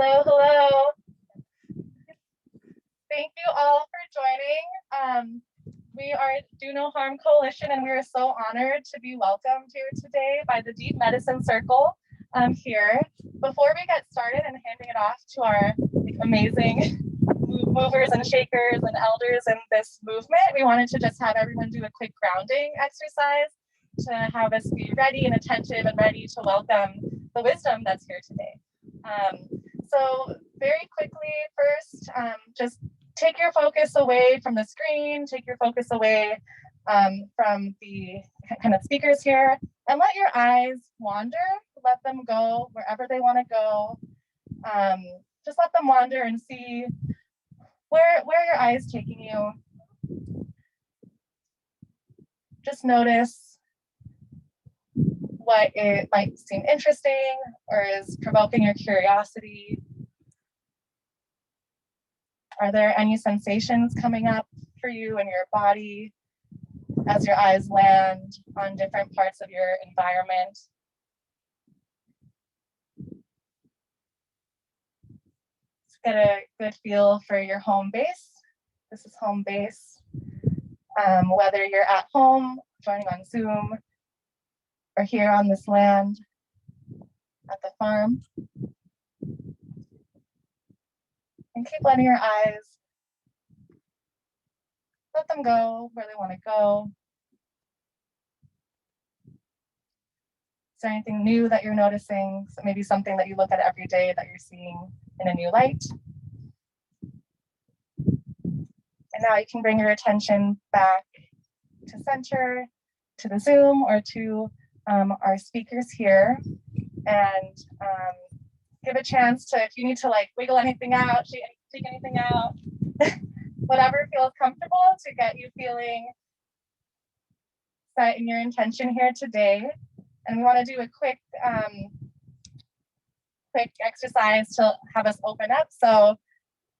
Hello, hello. Thank you all for joining. We are Do No Harm Coalition, and we are so honored to be welcomed here today by the Deep Medicine Circle here. Before we get started and handing it off to our amazing movers and shakers and elders in this movement, we wanted to just have everyone do a quick grounding exercise to have us be ready and attentive and ready to welcome the wisdom that's here today. So very quickly, first, just take your focus away from the screen, take your focus away from the kind of speakers here, and let your eyes wander, let them go wherever they want to go. Just let them wander and see where your eye is taking you. Just notice what it might seem interesting or is provoking your curiosity. Are there any sensations coming up for you in your body as your eyes land on different parts of your environment? Let's get a good feel for your home base. This is home base. Whether you're at home, joining on Zoom, or here on this land at the farm. And keep letting your eyes, let them go where they want to go. Is there anything new that you're noticing? So maybe something that you look at every day that you're seeing in a new light. And now you can bring your attention back to center, to the Zoom, or to our speakers here, and give a chance to, if you need to like wiggle anything out, take anything out, whatever feels comfortable to get you feeling set in your intention here today. And we want to do a quick exercise to have us open up. So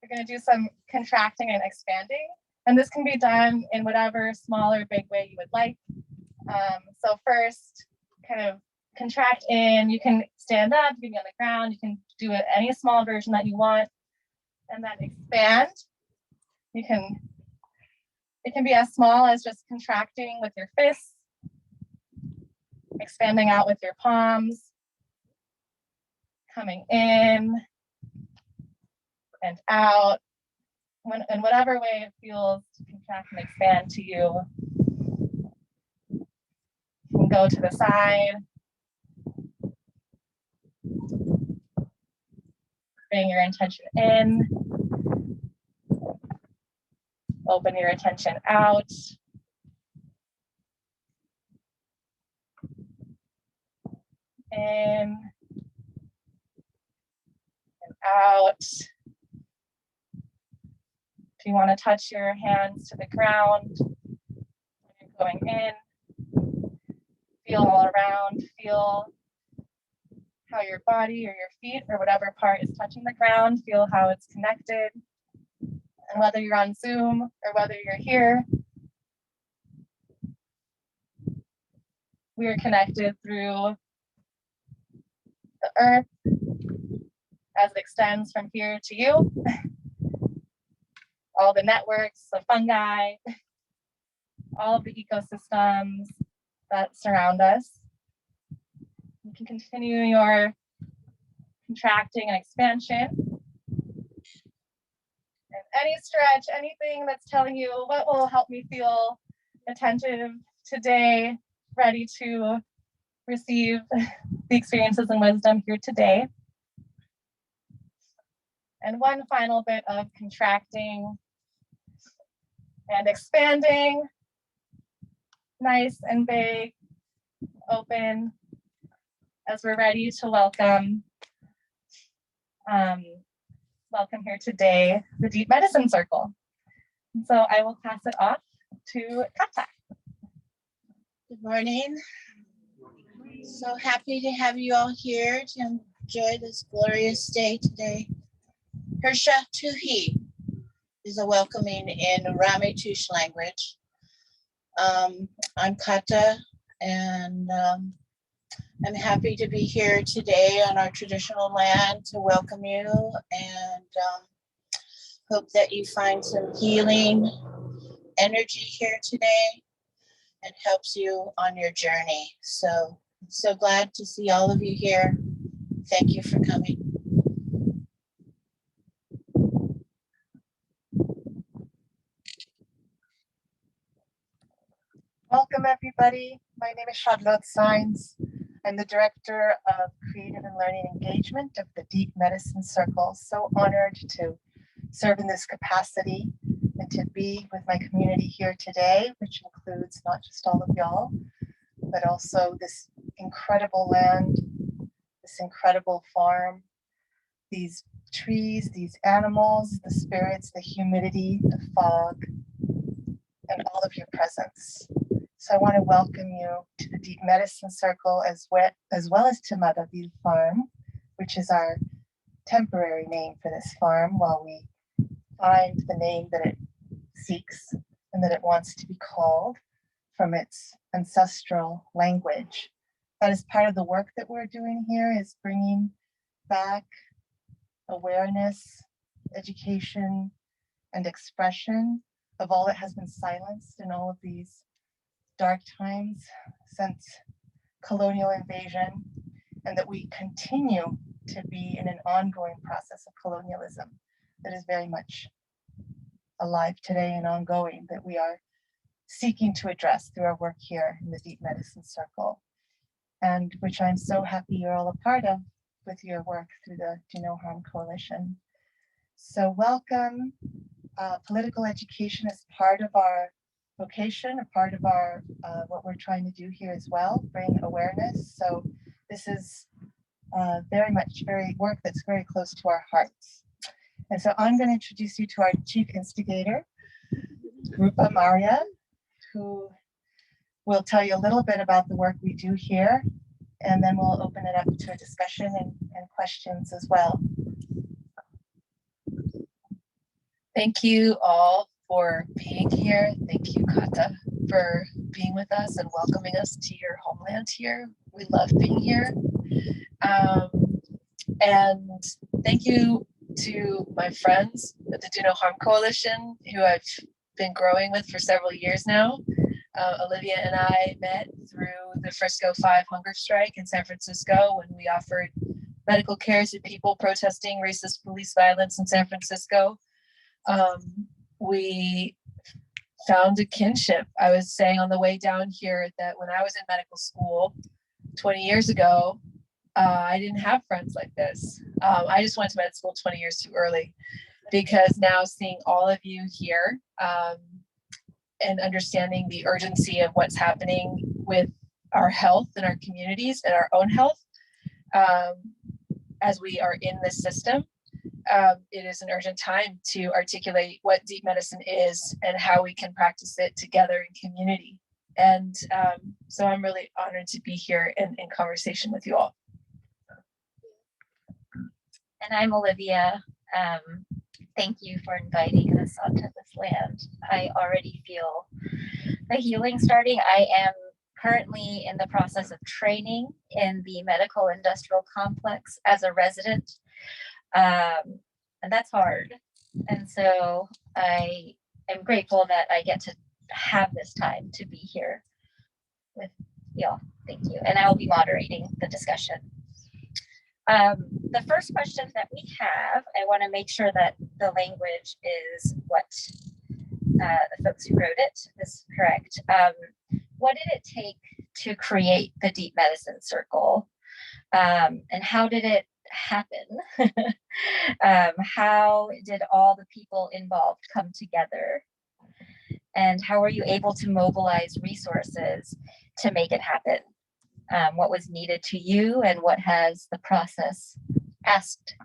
we're going to do some contracting and expanding, and this can be done in whatever small or big way you would like. So first, kind of contract in. You can stand up, you can be on the ground, you can do it any small version that you want, and then expand. It can be as small as just contracting with your fists, expanding out with your palms, coming in and out, in whatever way it feels to contract and expand to you. You can go to the side. Bring your intention in. Open your attention out. In and out. If you want to touch your hands to the ground when you're going in, feel all around, feel how your body or your feet or whatever part is touching the ground, feel how it's connected. And whether you're on Zoom or whether you're here, we are connected through the earth as it extends from here to you. All the networks of fungi, all of the ecosystems that surround us. You can continue your contracting and expansion. And any stretch, anything that's telling you what will help me feel attentive today, ready to receive the experiences and wisdom here today. And one final bit of contracting and expanding, nice and big, open, as we're ready to welcome here today, the Deep Medicine Circle. And so I will pass it off to Kata. Good morning. So happy to have you all here to enjoy this glorious day today. Hersha Tuhi is a welcoming in Ramaytush language. I'm Kata, and I'm happy to be here today on our traditional land to welcome you and hope that you find some healing energy here today and helps you on your journey. So glad to see all of you here. Thank you for coming. Welcome, everybody. My name is Charlotte Saenz. I'm the Director of Creative and Learning Engagement of the Deep Medicine Circle. So honored to serve in this capacity and to be with my community here today, which includes not just all of y'all, but also this incredible land, this incredible farm, these trees, these animals, the spirits, the humidity, the fog, and all of your presence. So I want to welcome you to the Deep Medicine Circle as well as to Madaville Farm, which is our temporary name for this farm while we find the name that it seeks and that it wants to be called from its ancestral language. That is part of the work that we're doing here, is bringing back awareness, education, and expression of all that has been silenced in all of these dark times since colonial invasion, and that we continue to be in an ongoing process of colonialism that is very much alive today and ongoing, that we are seeking to address through our work here in the Deep Medicine Circle, and which I'm so happy you're all a part of with your work through the Do No Harm Coalition. So welcome. Political education is part of our vocation, a part of our what we're trying to do here as well, bring awareness. So this is very work that's very close to our hearts. And so I'm going to introduce you to our chief instigator, Rupa Maria, who will tell you a little bit about the work we do here, and then we'll open it up to a discussion and questions as well. Thank you all for being here. Thank you, Kata, for being with us and welcoming us to your homeland here. We love being here. And thank you to my friends at the Do No Harm Coalition, who I've been growing with for several years now. Olivia and I met through the Frisco 5 hunger strike in San Francisco when we offered medical care to people protesting racist police violence in San Francisco. We found a kinship. I was saying on the way down here that when I was in medical school 20 years ago, I didn't have friends like this. I just went to med school 20 years too early, because now seeing all of you here and understanding the urgency of what's happening with our health and our communities and our own health as we are in this system, it is an urgent time to articulate what deep medicine is and how we can practice it together in community. And so I'm really honored to be here in conversation with you all. And I'm Olivia. Thank you for inviting us onto this land. I already feel the healing starting. I am currently in the process of training in the medical industrial complex as a resident. And that's hard. And so I am grateful that I get to have this time to be here with y'all. Thank you. And I will be moderating the discussion. The first question that we have, I want to make sure that the language is what the folks who wrote it is correct. What did it take to create the Deep Medicine Circle? And how did it happen? How did all the people involved come together? And how were you able to mobilize resources to make it happen? What was needed to you, and what has the process asked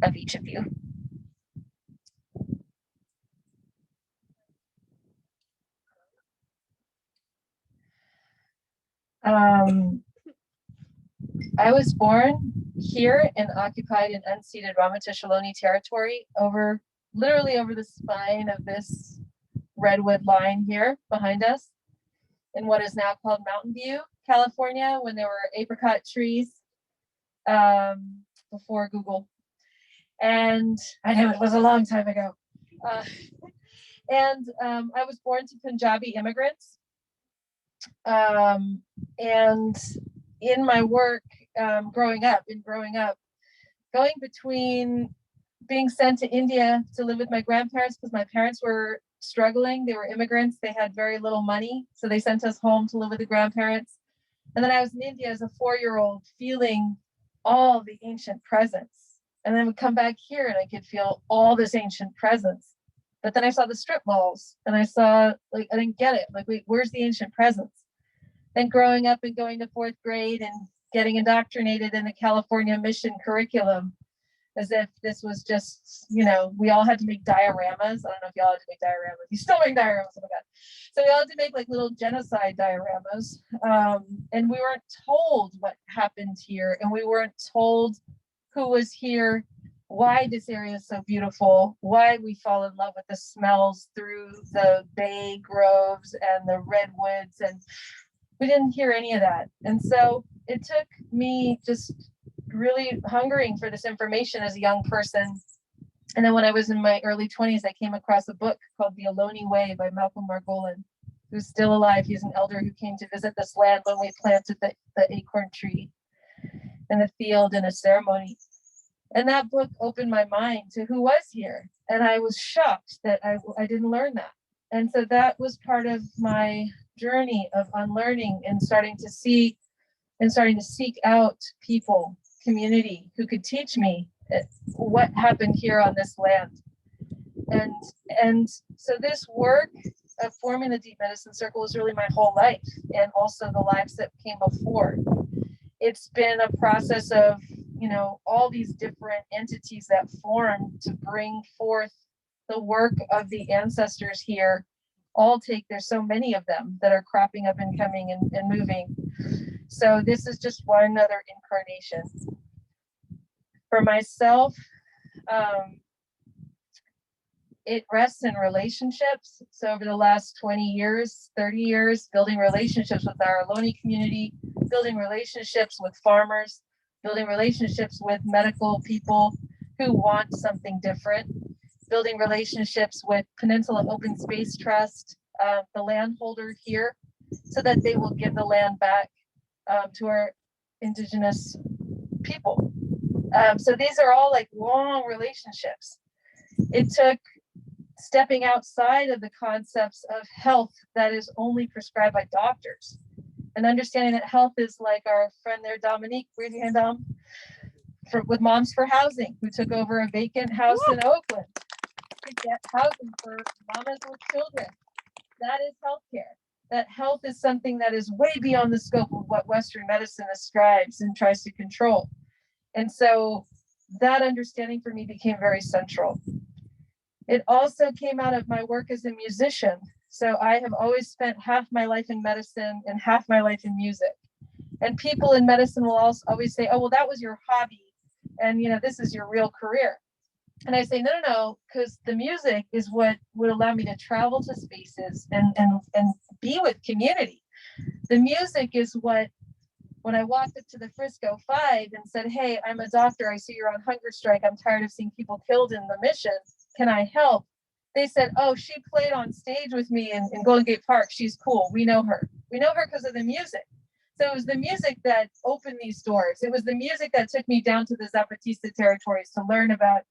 of each of you? I was born here in occupied and unceded Ramaytush Ohlone territory, literally over the spine of this redwood line here behind us, in what is now called Mountain View. California when there were apricot trees before Google. And I know it was a long time ago. And I was born to Punjabi immigrants. And in my work, growing up, going between being sent to India to live with my grandparents because my parents were struggling. They were immigrants. They had very little money. So they sent us home to live with the grandparents. And then I was in India as a 4-year-old feeling all the ancient presence. And then would come back here and I could feel all this ancient presence. But then I saw the strip malls and I saw, like, I didn't get it. Like, wait, where's the ancient presence? Then growing up and going to 4th grade and getting indoctrinated in the California mission curriculum, as if this was just, you know, we all had to make dioramas. I don't know if y'all had to make dioramas. You still make dioramas, oh my God. So we all had to make like little genocide dioramas. And we weren't told what happened here. And we weren't told who was here, why this area is so beautiful, why we fall in love with the smells through the bay groves and the redwoods. And we didn't hear any of that. And so it took me just really hungering for this information as a young person. And then when I was in my early 20s, I came across a book called The Ohlone Way by Malcolm Margolin, who's still alive. He's an elder who came to visit this land when we planted the acorn tree in the field in a ceremony. And that book opened my mind to who was here. And I was shocked that I didn't learn that. And so that was part of my journey of unlearning and starting to seek out people, community who could teach me what happened here on this land. And so this work of forming the Deep Medicine Circle is really my whole life, and also the lives that came before. It's been a process of, you know, all these different entities that formed to bring forth the work of the ancestors here. There's so many of them that are cropping up and coming and moving. So this is just one other incarnation. For myself, it rests in relationships. So over the last 20 years, 30 years, building relationships with our Ohlone community, building relationships with farmers, building relationships with medical people who want something different, building relationships with Peninsula Open Space Trust, the landholder here, so that they will give the land back to our Indigenous people. So these are all like long relationships. It took stepping outside of the concepts of health that is only prescribed by doctors, and understanding that health is like our friend there, Dominique, raise your hand, Dom, with Moms for Housing, who took over a vacant house in Oakland to get housing for mamas with children. That is healthcare. That health is something that is way beyond the scope of what Western medicine ascribes and tries to control. And so that understanding for me became very central. It also came out of my work as a musician. So I have always spent half my life in medicine and half my life in music. And people in medicine will also always say, oh, well, that was your hobby. And, you know, this is your real career. And I say, no, because the music is what would allow me to travel to spaces and be with community. The music is what, when I walked up to the Frisco 5 and said, hey, I'm a doctor. I see you're on hunger strike. I'm tired of seeing people killed in the mission. Can I help? They said, oh, she played on stage with me in Golden Gate Park. She's cool. We know her. We know her because of the music. So it was the music that opened these doors. It was the music that took me down to the Zapatista territories to learn about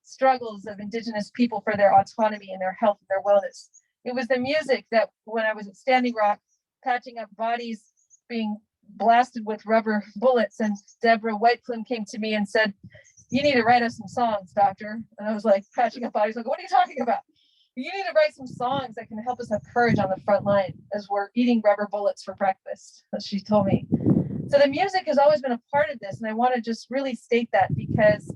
struggles of Indigenous people for their autonomy and their health and their wellness. It was the music that when I was at Standing Rock, patching up bodies being blasted with rubber bullets, and Deborah Whiteplume came to me and said, you need to write us some songs, doctor. And I was like, patching up bodies, like, what are you talking about? You need to write some songs that can help us have courage on the front line as we're eating rubber bullets for breakfast, as she told me. So the music has always been a part of this. And I want to just really state that, because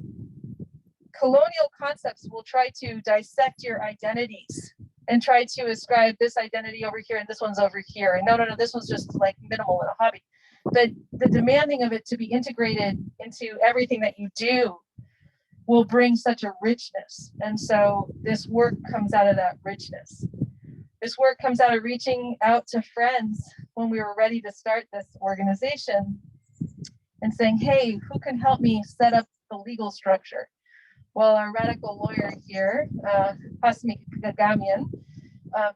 colonial concepts will try to dissect your identities and try to ascribe this identity over here and this one's over here. And no, this one's just like minimal and a hobby. But the demanding of it to be integrated into everything that you do will bring such a richness. And so this work comes out of that richness. This work comes out of reaching out to friends when we were ready to start this organization and saying, hey, who can help me set up the legal structure? Well, our radical lawyer here, Hasmik Gagamian,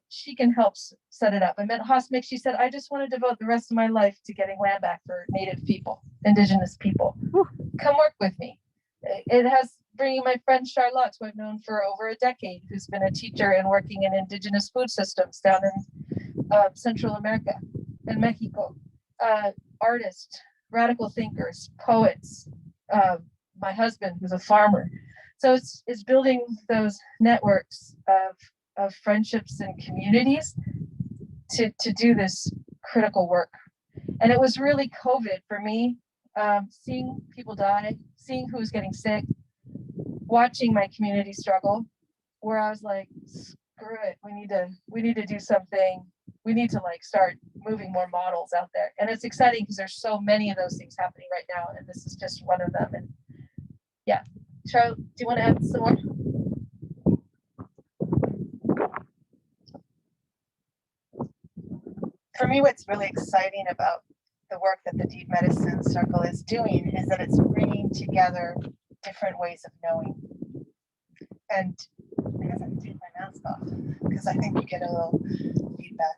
she can help set it up. I met Hasmik, she said, I just want to devote the rest of my life to getting land back for Native people, Indigenous people. Come work with me. It has bringing my friend Charlotte, who I've known for over a decade, who's been a teacher and working in Indigenous food systems down in Central America and Mexico. Artists, radical thinkers, poets, my husband, who's a farmer. So it's building those networks of friendships and communities to do this critical work. And it was really COVID for me, seeing people die, seeing who's getting sick, watching my community struggle, where I was like, screw it, we need to do something. We need to like start moving more models out there. And it's exciting because there's so many of those things happening right now, and this is just one of them. And yeah, Charlotte, do you want to add some more? For me, what's really exciting about the work that the Deep Medicine Circle is doing is that it's bringing together different ways of knowing. And I guess I can take my mask off because I think you get a little feedback.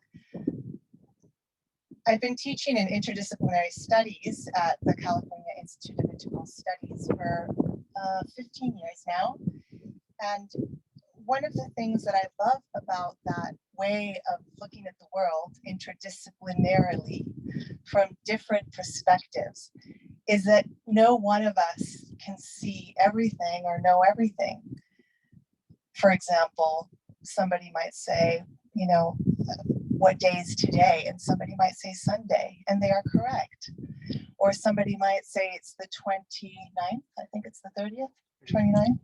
I've been teaching in interdisciplinary studies at the California Institute of Integral Studies for 15 years now. And one of the things that I love about that way of looking at the world interdisciplinarily from different perspectives is that no one of us can see everything or know everything. For example, somebody might say, you know, what day is today? And somebody might say Sunday, and they are correct. Or somebody might say it's the 29th, I think it's the 30th, 29th,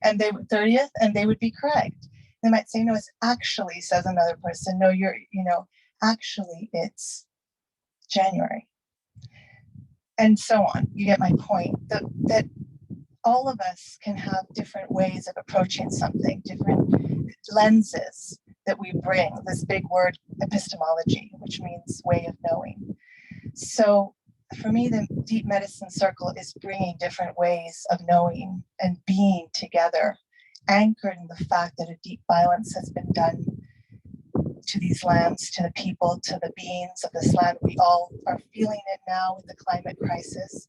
and they 30th, and they would be correct. They might say, no, it's actually, says another person, no, actually it's January. And so on. You get my point, that all of us can have different ways of approaching something, different lenses that we bring, this big word epistemology, which means way of knowing. So for me, the Deep Medicine Circle is bringing different ways of knowing and being together, anchored in the fact that a deep violence has been done to these lands, to the people, to the beings of this land. We all are feeling it now with the climate crisis.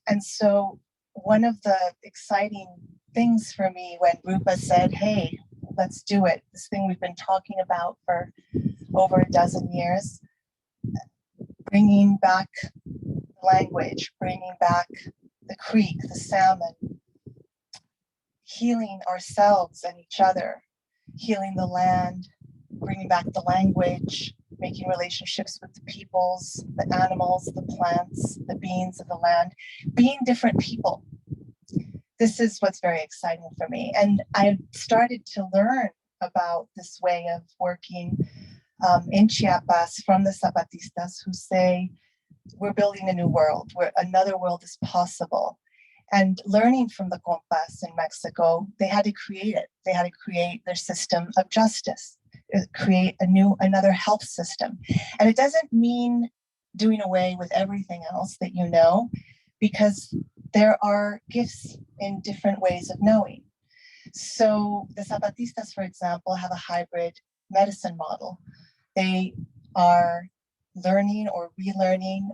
And so one of the exciting things for me when Rupa said, hey, let's do it, this thing we've been talking about for over a dozen years, bringing back language, bringing back the creek, the salmon, healing ourselves and each other, healing the land, bringing back the language, making relationships with the peoples, the animals, the plants, the beings of the land, being different people. This is what's very exciting for me. And I've started to learn about this way of working in Chiapas from the Zapatistas who say, we're building a new world, where another world is possible. And learning from the Compas in Mexico, they had to create it. They had to create their system of justice, create another health system. And it doesn't mean doing away with everything else that you know, because there are gifts in different ways of knowing. So the Zapatistas, for example, have a hybrid medicine model. They are learning or relearning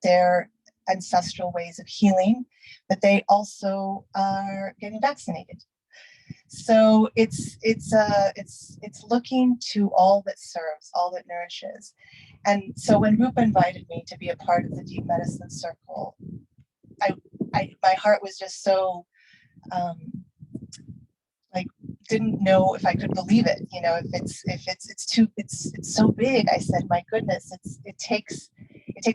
their ancestral ways of healing, but they also are getting vaccinated. So it's looking to all that serves, all that nourishes. And so when Rupa invited me to be a part of the Deep Medicine Circle, my heart was just so like didn't know if I could believe it. You know, if it's so big. I said, my goodness, it takes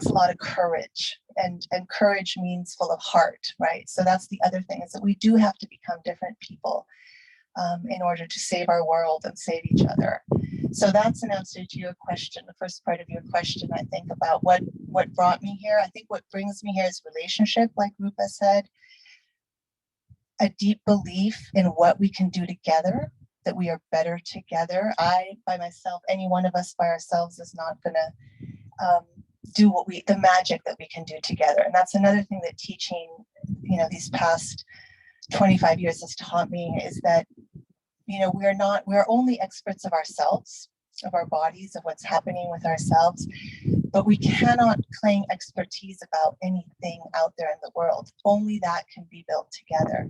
a lot of courage, and courage means full of heart, right? So that's the other thing, is that we do have to become different people in order to save our world and save each other. So that's an answer to your question, the first part of your question, I think, about what brought me here. I think what brings me here is relationship, like Rupa said, a deep belief in what we can do together, that we are better together. I by myself, any one of us by ourselves is not gonna do the magic that we can do together. And that's another thing that teaching, these past 25 years has taught me, is that, we're only experts of ourselves, of our bodies, of what's happening with ourselves, but we cannot claim expertise about anything out there in the world. Only that can be built together.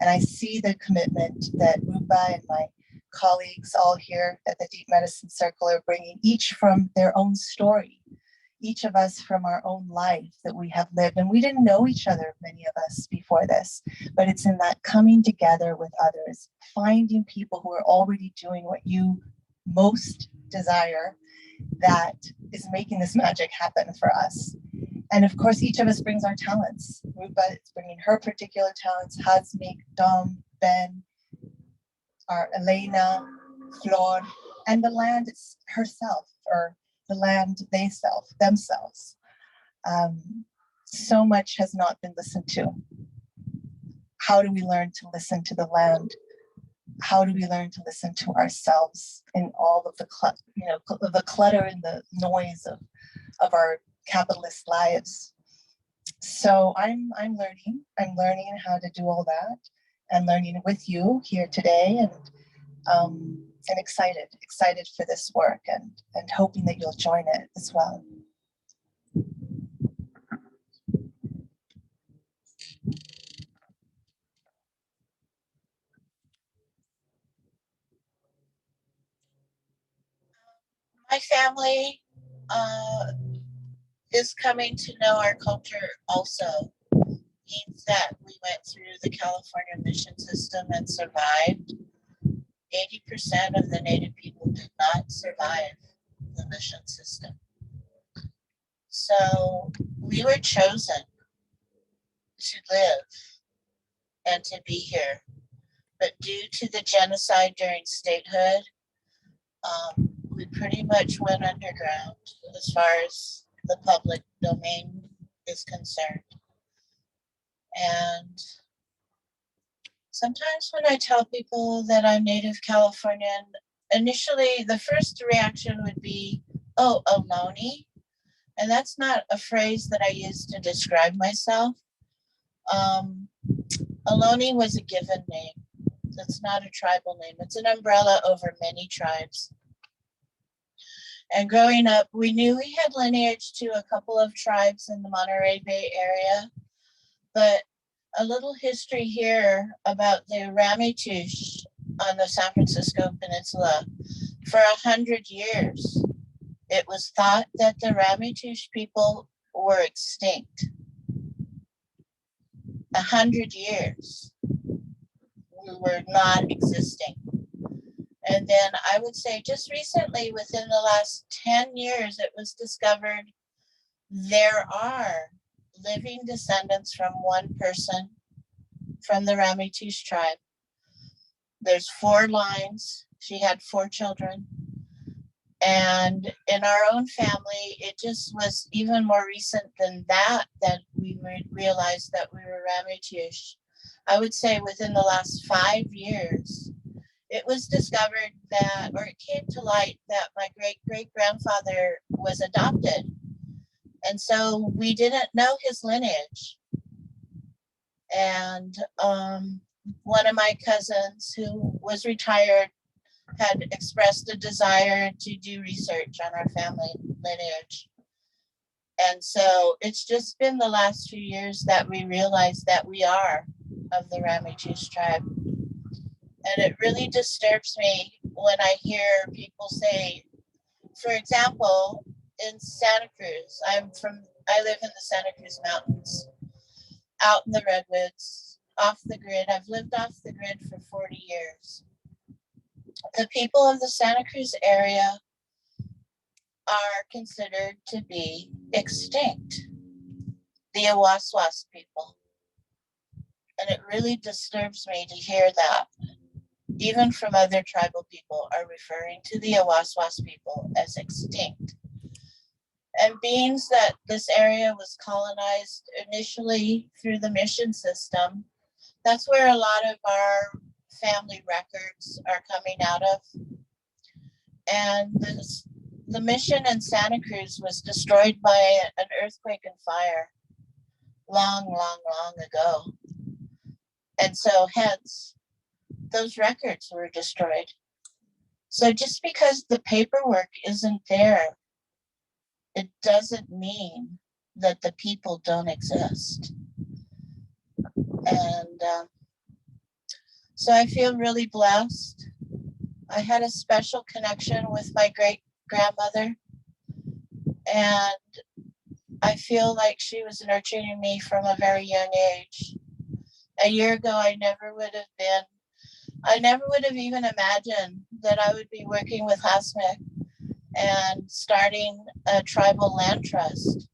And I see the commitment that Rupa and my colleagues all here at the Deep Medicine Circle are bringing, each from their own story, each of us from our own life that we have lived. And we didn't know each other, many of us, before this, but it's in that coming together with others, finding people who are already doing what you most desire, that is making this magic happen for us. And of course, each of us brings our talents. Rupa is bringing her particular talents, Hazmik, Dom, Ben, our Elena, Flor, and the land herself, or the land themselves. So much has not been listened to. How do we learn to listen to the land? How do we learn to listen to ourselves in all of the clutter and the noise of our capitalist lives? So I'm learning how to do all that, and learning with you here today, and excited for this work, and hoping that you'll join it as well. My family is coming to know our culture also. Means that we went through the California mission system and survived. 80% of the Native people did not survive the mission system. So we were chosen to live and to be here. But due to the genocide during statehood, we pretty much went underground as far as the public domain is concerned. And sometimes when I tell people that I'm Native Californian, initially the first reaction would be, oh, Ohlone. And that's not a phrase that I use to describe myself. Ohlone was a given name. That's not a tribal name. It's an umbrella over many tribes. And growing up, we knew we had lineage to a couple of tribes in the Monterey Bay area, but a little history here about the Ramaytush on the San Francisco Peninsula. For 100 years, it was thought that the Ramaytush people were extinct. 100 years, we were not existing. And then I would say just recently, within the last 10 years, it was discovered there are living descendants from one person from the Ramaytush tribe. There's 4 lines. She had 4 children. And in our own family, it just was even more recent than that we realized that we were Ramaytush. I would say within the last 5 years, it was discovered that, or it came to light that my great-great-grandfather was adopted. And so we didn't know his lineage. And one of my cousins who was retired had expressed a desire to do research on our family lineage. And so it's just been the last few years that we realized that we are of the Ramaytush tribe. And it really disturbs me when I hear people say, for example, in Santa Cruz, I live in the Santa Cruz Mountains, out in the redwoods, off the grid. I've lived off the grid for 40 years. The people of the Santa Cruz area are considered to be extinct, the Awaswas people. And it really disturbs me to hear that. Even from other tribal people are referring to the Awaswas people as extinct. And being that this area was colonized initially through the mission system, that's where a lot of our family records are coming out of. And the mission in Santa Cruz was destroyed by an earthquake and fire long, long, long ago. And so hence, those records were destroyed. So just because the paperwork isn't there, it doesn't mean that the people don't exist. And so I feel really blessed. I had a special connection with my great grandmother, and I feel like she was nurturing me from a very young age. A year ago, I never would have even imagined that I would be working with Hasmic and starting a tribal land trust.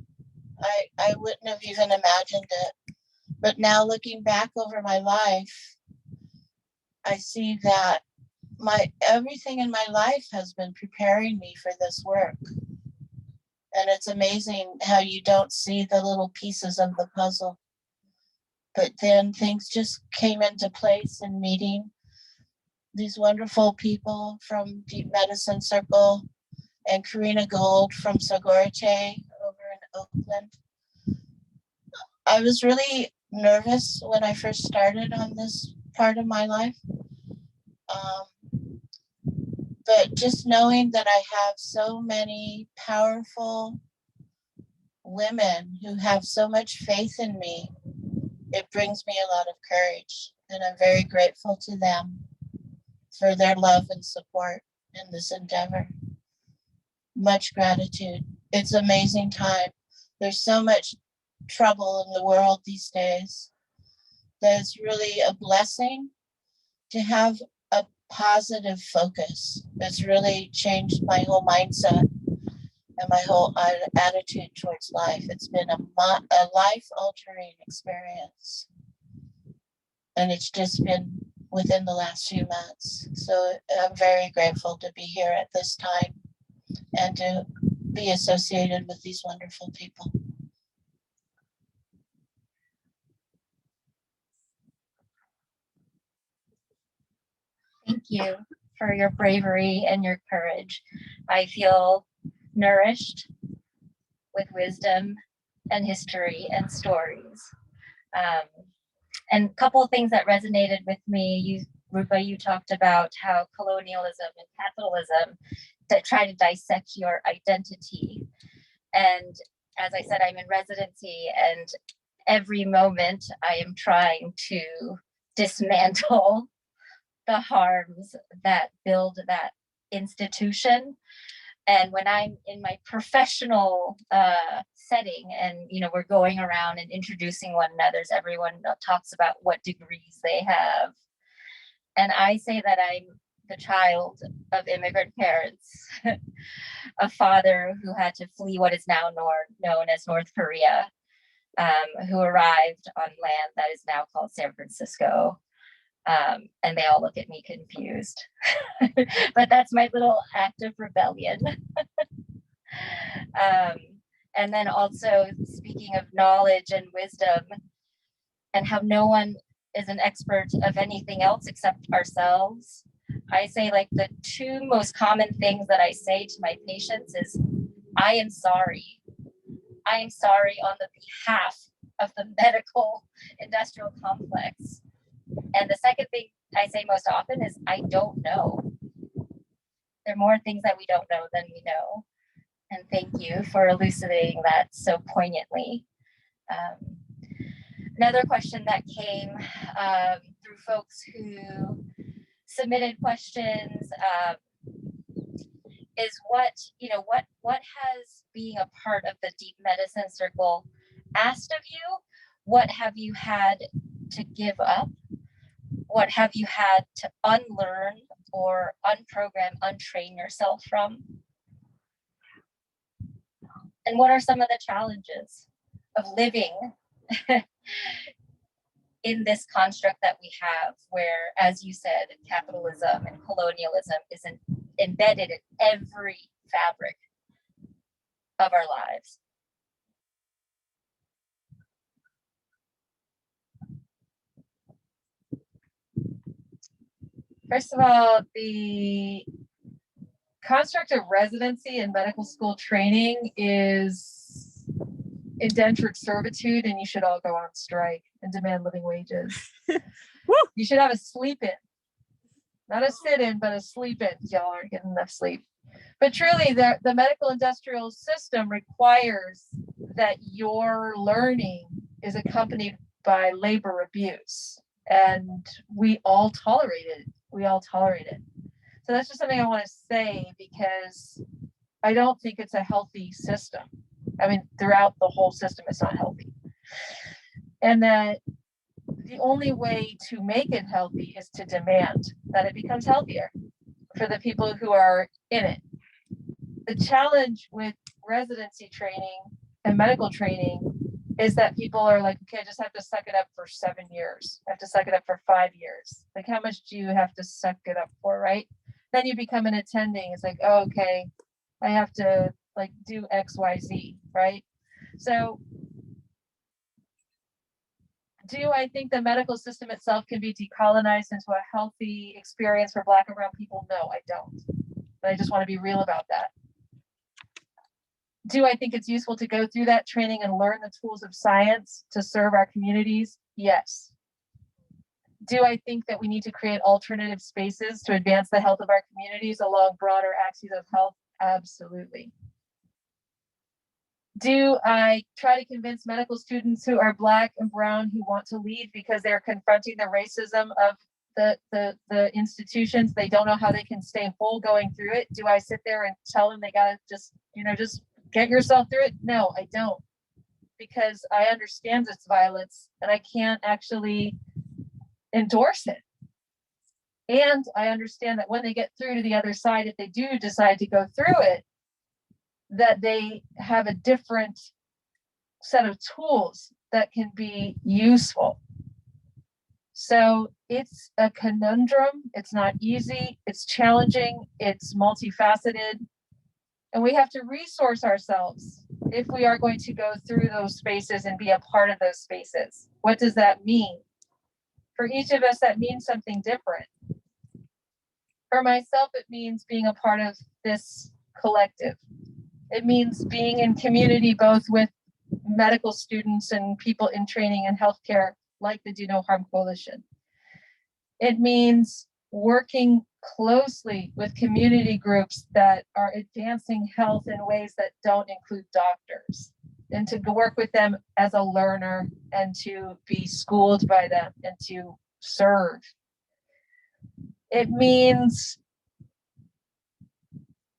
I wouldn't have even imagined it. But now looking back over my life, I see that everything in my life has been preparing me for this work. And it's amazing how you don't see the little pieces of the puzzle. But then things just came into place in meeting these wonderful people from Deep Medicine Circle and Karina Gold from Sagorte over in Oakland. I was really nervous when I first started on this part of my life. But just knowing that I have so many powerful women who have so much faith in me, it brings me a lot of courage. And I'm very grateful to them for their love and support in this endeavor. Much gratitude. It's an amazing time. There's so much trouble in the world these days that it's really a blessing to have a positive focus. It's really changed my whole mindset and my whole attitude towards life. It's been a life-altering experience. And it's just been within the last few months. So I'm very grateful to be here at this time and to be associated with these wonderful people. Thank you for your bravery and your courage. I feel nourished with wisdom and history and stories. And a couple of things that resonated with me, Rupa, you talked about how colonialism and capitalism that try to dissect your identity. And as I said, I'm in residency, and every moment I am trying to dismantle the harms that build that institution. And when I'm in my professional setting and, we're going around and introducing one another, everyone talks about what degrees they have. And I say that I'm the child of immigrant parents, a father who had to flee what is now known as North Korea, who arrived on land that is now called San Francisco. And they all look at me confused. But that's my little act of rebellion. And then also speaking of knowledge and wisdom and how no one is an expert of anything else except ourselves. I say like the two most common things that I say to my patients is, I am sorry. I am sorry on the behalf of the medical industrial complex. And the second thing I say most often is, I don't know. There are more things that we don't know than we know. And thank you for elucidating that so poignantly. Another question that came through folks who submitted questions is what has being a part of the Deep Medicine Circle asked of you? What have you had to give up? What have you had to unlearn or unprogram, untrain yourself from? And what are some of the challenges of living in this construct that we have, where, as you said, capitalism and colonialism is embedded in every fabric of our lives? First of all, the construct of residency and medical school training is indentured servitude, and you should all go on strike and demand living wages. You should have a sleep in, not a sit in, but a sleep in. Y'all aren't getting enough sleep. But truly, the medical industrial system requires that your learning is accompanied by labor abuse, and we all tolerate it. We all tolerate it. So that's just something I want to say, because I don't think it's a healthy system. I mean, throughout the whole system, it's not healthy. And that the only way to make it healthy is to demand that it becomes healthier for the people who are in it. The challenge with residency training and medical training is that people are like, okay, I just have to suck it up for 7 years. I have to suck it up for 5 years. Like, how much do you have to suck it up for, right? Then you become an attending. It's like, oh, okay, I have to like do X, Y, Z, right? So do I think the medical system itself can be decolonized into a healthy experience for Black and brown people? No, I don't. But I just want to be real about that. Do I think it's useful to go through that training and learn the tools of science to serve our communities? Yes. Do I think that we need to create alternative spaces to advance the health of our communities along broader axes of health? Absolutely. Do I try to convince medical students who are Black and brown who want to leave because they're confronting the racism of the institutions? They don't know how they can stay whole going through it. Do I sit there and tell them they gotta just get yourself through it? No, I don't, because I understand its violence and I can't actually endorse it. And I understand that when they get through to the other side, if they do decide to go through it, that they have a different set of tools that can be useful. So it's a conundrum. It's not easy. It's challenging. It's multifaceted. And we have to resource ourselves if we are going to go through those spaces and be a part of those spaces. What does that mean? For each of us, that means something different. For myself, it means being a part of this collective. It means being in community, both with medical students and people in training and healthcare, like the Do No Harm Coalition. It means working closely with community groups that are advancing health in ways that don't include doctors, and to work with them as a learner and to be schooled by them and to serve. It means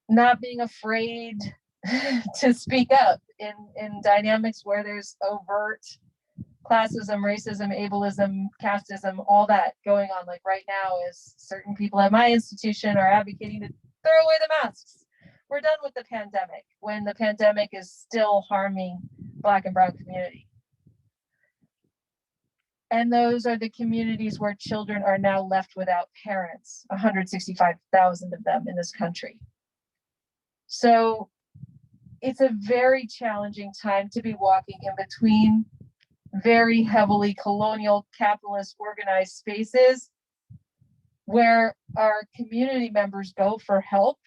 not being afraid to speak up in dynamics where there's overt classism, racism, ableism, casteism, all that going on. Like right now, is certain people at my institution are advocating to throw away the masks. We're done with the pandemic, when the pandemic is still harming Black and brown community. And those are the communities where children are now left without parents, 165,000 of them in this country. So it's a very challenging time to be walking in between very heavily colonial capitalist organized spaces where our community members go for help,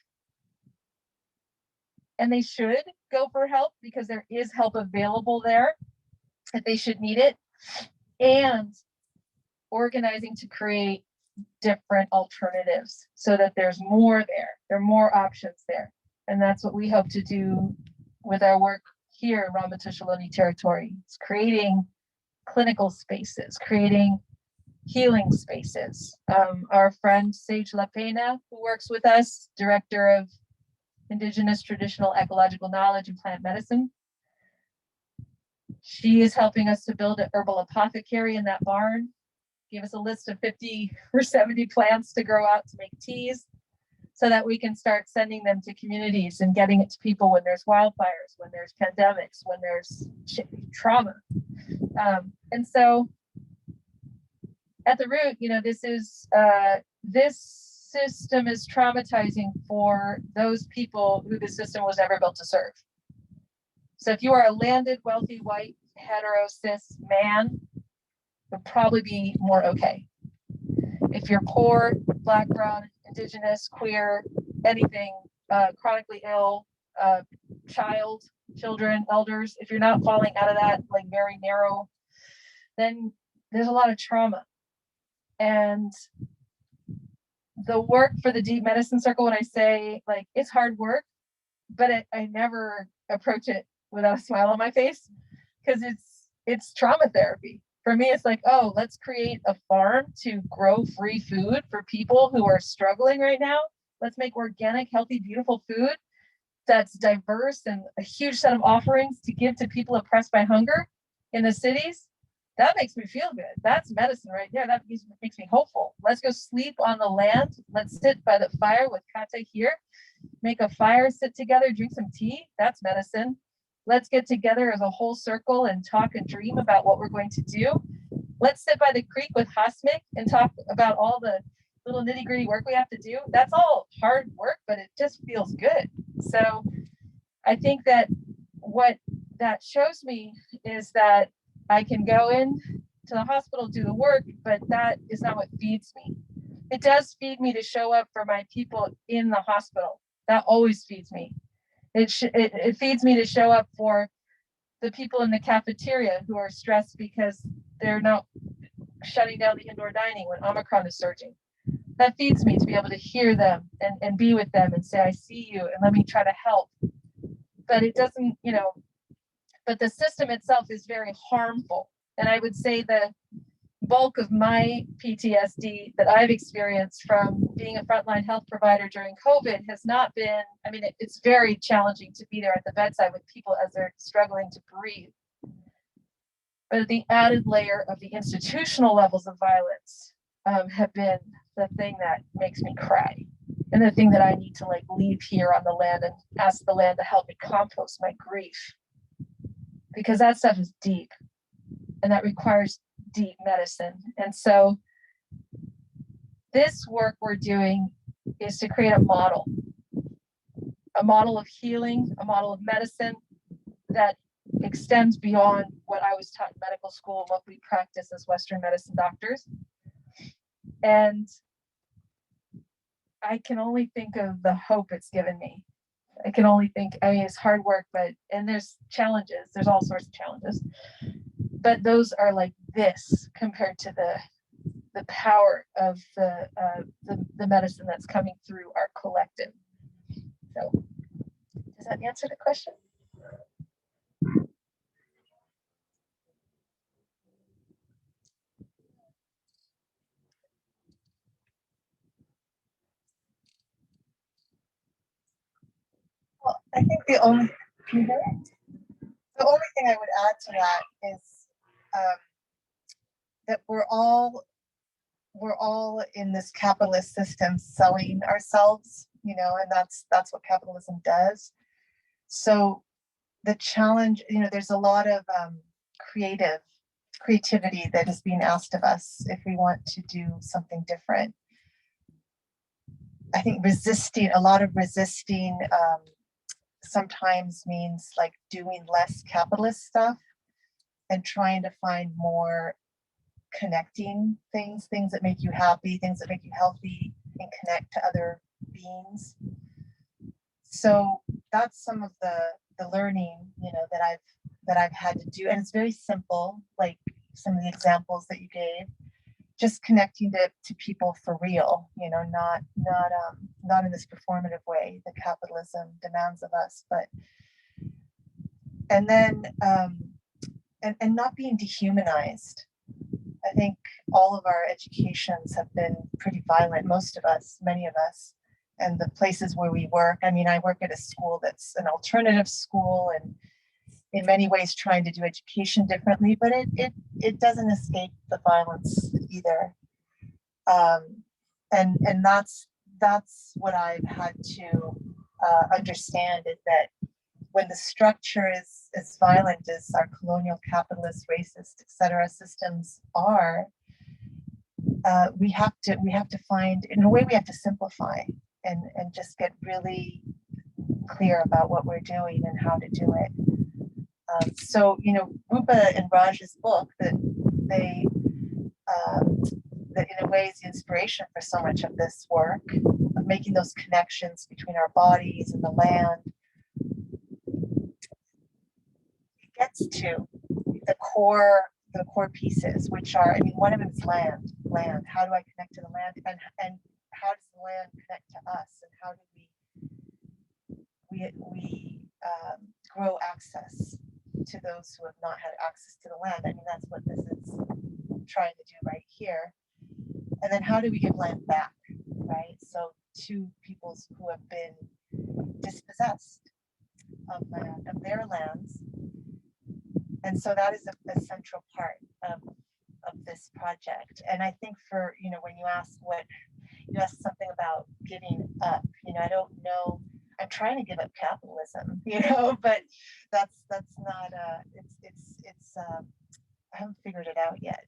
and they should go for help because there is help available there if they should need it, and organizing to create different alternatives so that there's more there are more options there. And that's what we hope to do with our work here in Ramaytush Ohlone territory. It's creating clinical spaces, creating healing spaces. Our friend Sage LaPena, who works with us, director of Indigenous Traditional Ecological Knowledge and Plant Medicine, she is helping us to build an herbal apothecary in that barn. Give us a list of 50 or 70 plants to grow out to make teas, so that we can start sending them to communities and getting it to people when there's wildfires, when there's pandemics, when there's trauma. And so at the root, this system is traumatizing for those people who the system was never built to serve. So if you are a landed, wealthy, white, hetero, cis man, you'll probably be more okay. If you're poor, Black, brown, Indigenous, queer, anything, chronically ill, children, elders, if you're not falling out of that like very narrow, then there's a lot of trauma. And the work for the deep medicine circle, when I say like it's hard work, but I never approach it without a smile on my face, because it's trauma therapy. For me, it's like, oh, let's create a farm to grow free food for people who are struggling right now. Let's make organic, healthy, beautiful food that's diverse and a huge set of offerings to give to people oppressed by hunger in the cities. That makes me feel good. That's medicine right there. That makes me hopeful. Let's go sleep on the land. Let's sit by the fire with kata here, make a fire, sit together, drink some tea. That's medicine. Let's get together as a whole circle and talk and dream about what we're going to do. Let's sit by the creek with Hasmik and talk about all the little nitty gritty work we have to do. That's all hard work, but it just feels good. So I think that what that shows me is that I can go in to the hospital, do the work, but that is not what feeds me. It does feed me to show up for my people in the hospital. That always feeds me. It feeds me to show up for the people in the cafeteria who are stressed because they're not shutting down the indoor dining when Omicron is surging. That feeds me to be able to hear them and be with them and say, I see you and let me try to help. But it doesn't, but the system itself is very harmful. And I would say the bulk of my PTSD that I've experienced from being a frontline health provider during COVID has not been, it's very challenging to be there at the bedside with people as they're struggling to breathe. But the added layer of the institutional levels of violence have been the thing that makes me cry. And the thing that I need to leave here on the land and ask the land to help me compost my grief. Because that stuff is deep and that requires deep medicine. And so this work we're doing is to create a model of healing, a model of medicine that extends beyond what I was taught in medical school and what we practice as Western medicine doctors. And I can only think of the hope it's given me. I can only think, it's hard work, and there's challenges. There's all sorts of challenges. But those are like this compared to the power of the medicine that's coming through our collective. So does that answer the question? Well, I think the only thing I would add to that is that we're all in this capitalist system selling ourselves, and that's what capitalism does. So the challenge, there's a lot of creativity that is being asked of us if we want to do something different. I think a lot of resisting sometimes means doing less capitalist stuff and trying to find more connecting things that make you happy, things that make you healthy and connect to other beings. So that's some of the learning, that I've had to do. And it's very simple, like some of the examples that you gave, just connecting to people for real, not in this performative way that capitalism demands of us, but and then and not being dehumanized. I think all of our educations have been pretty violent, many of us, and the places where we work. I work at a school that's an alternative school and in many ways trying to do education differently, but it doesn't escape the violence either. And that's what I've had to understand, is that when the structure is as violent as our colonial, capitalist, racist, etc. systems are, we have to find, in a way, we have to simplify and just get really clear about what we're doing and how to do it. So, Rupa and Raj's book that that in a way is the inspiration for so much of this work, of making those connections between our bodies and the land. It gets to the core pieces, which are, I mean, one of them is land. How do I connect to the land, and how does the land connect to us, and how do we grow access to those who have not had access to the land? I mean, that's what this is trying to do right here. And then how do we give land back, right? So to peoples who have been dispossessed of land, of their lands. And so that is a central part of this project. And I think for, you know, when you ask something about giving up, you know, I don't know, I'm trying to give up capitalism, you know, but that's not, I haven't figured it out yet,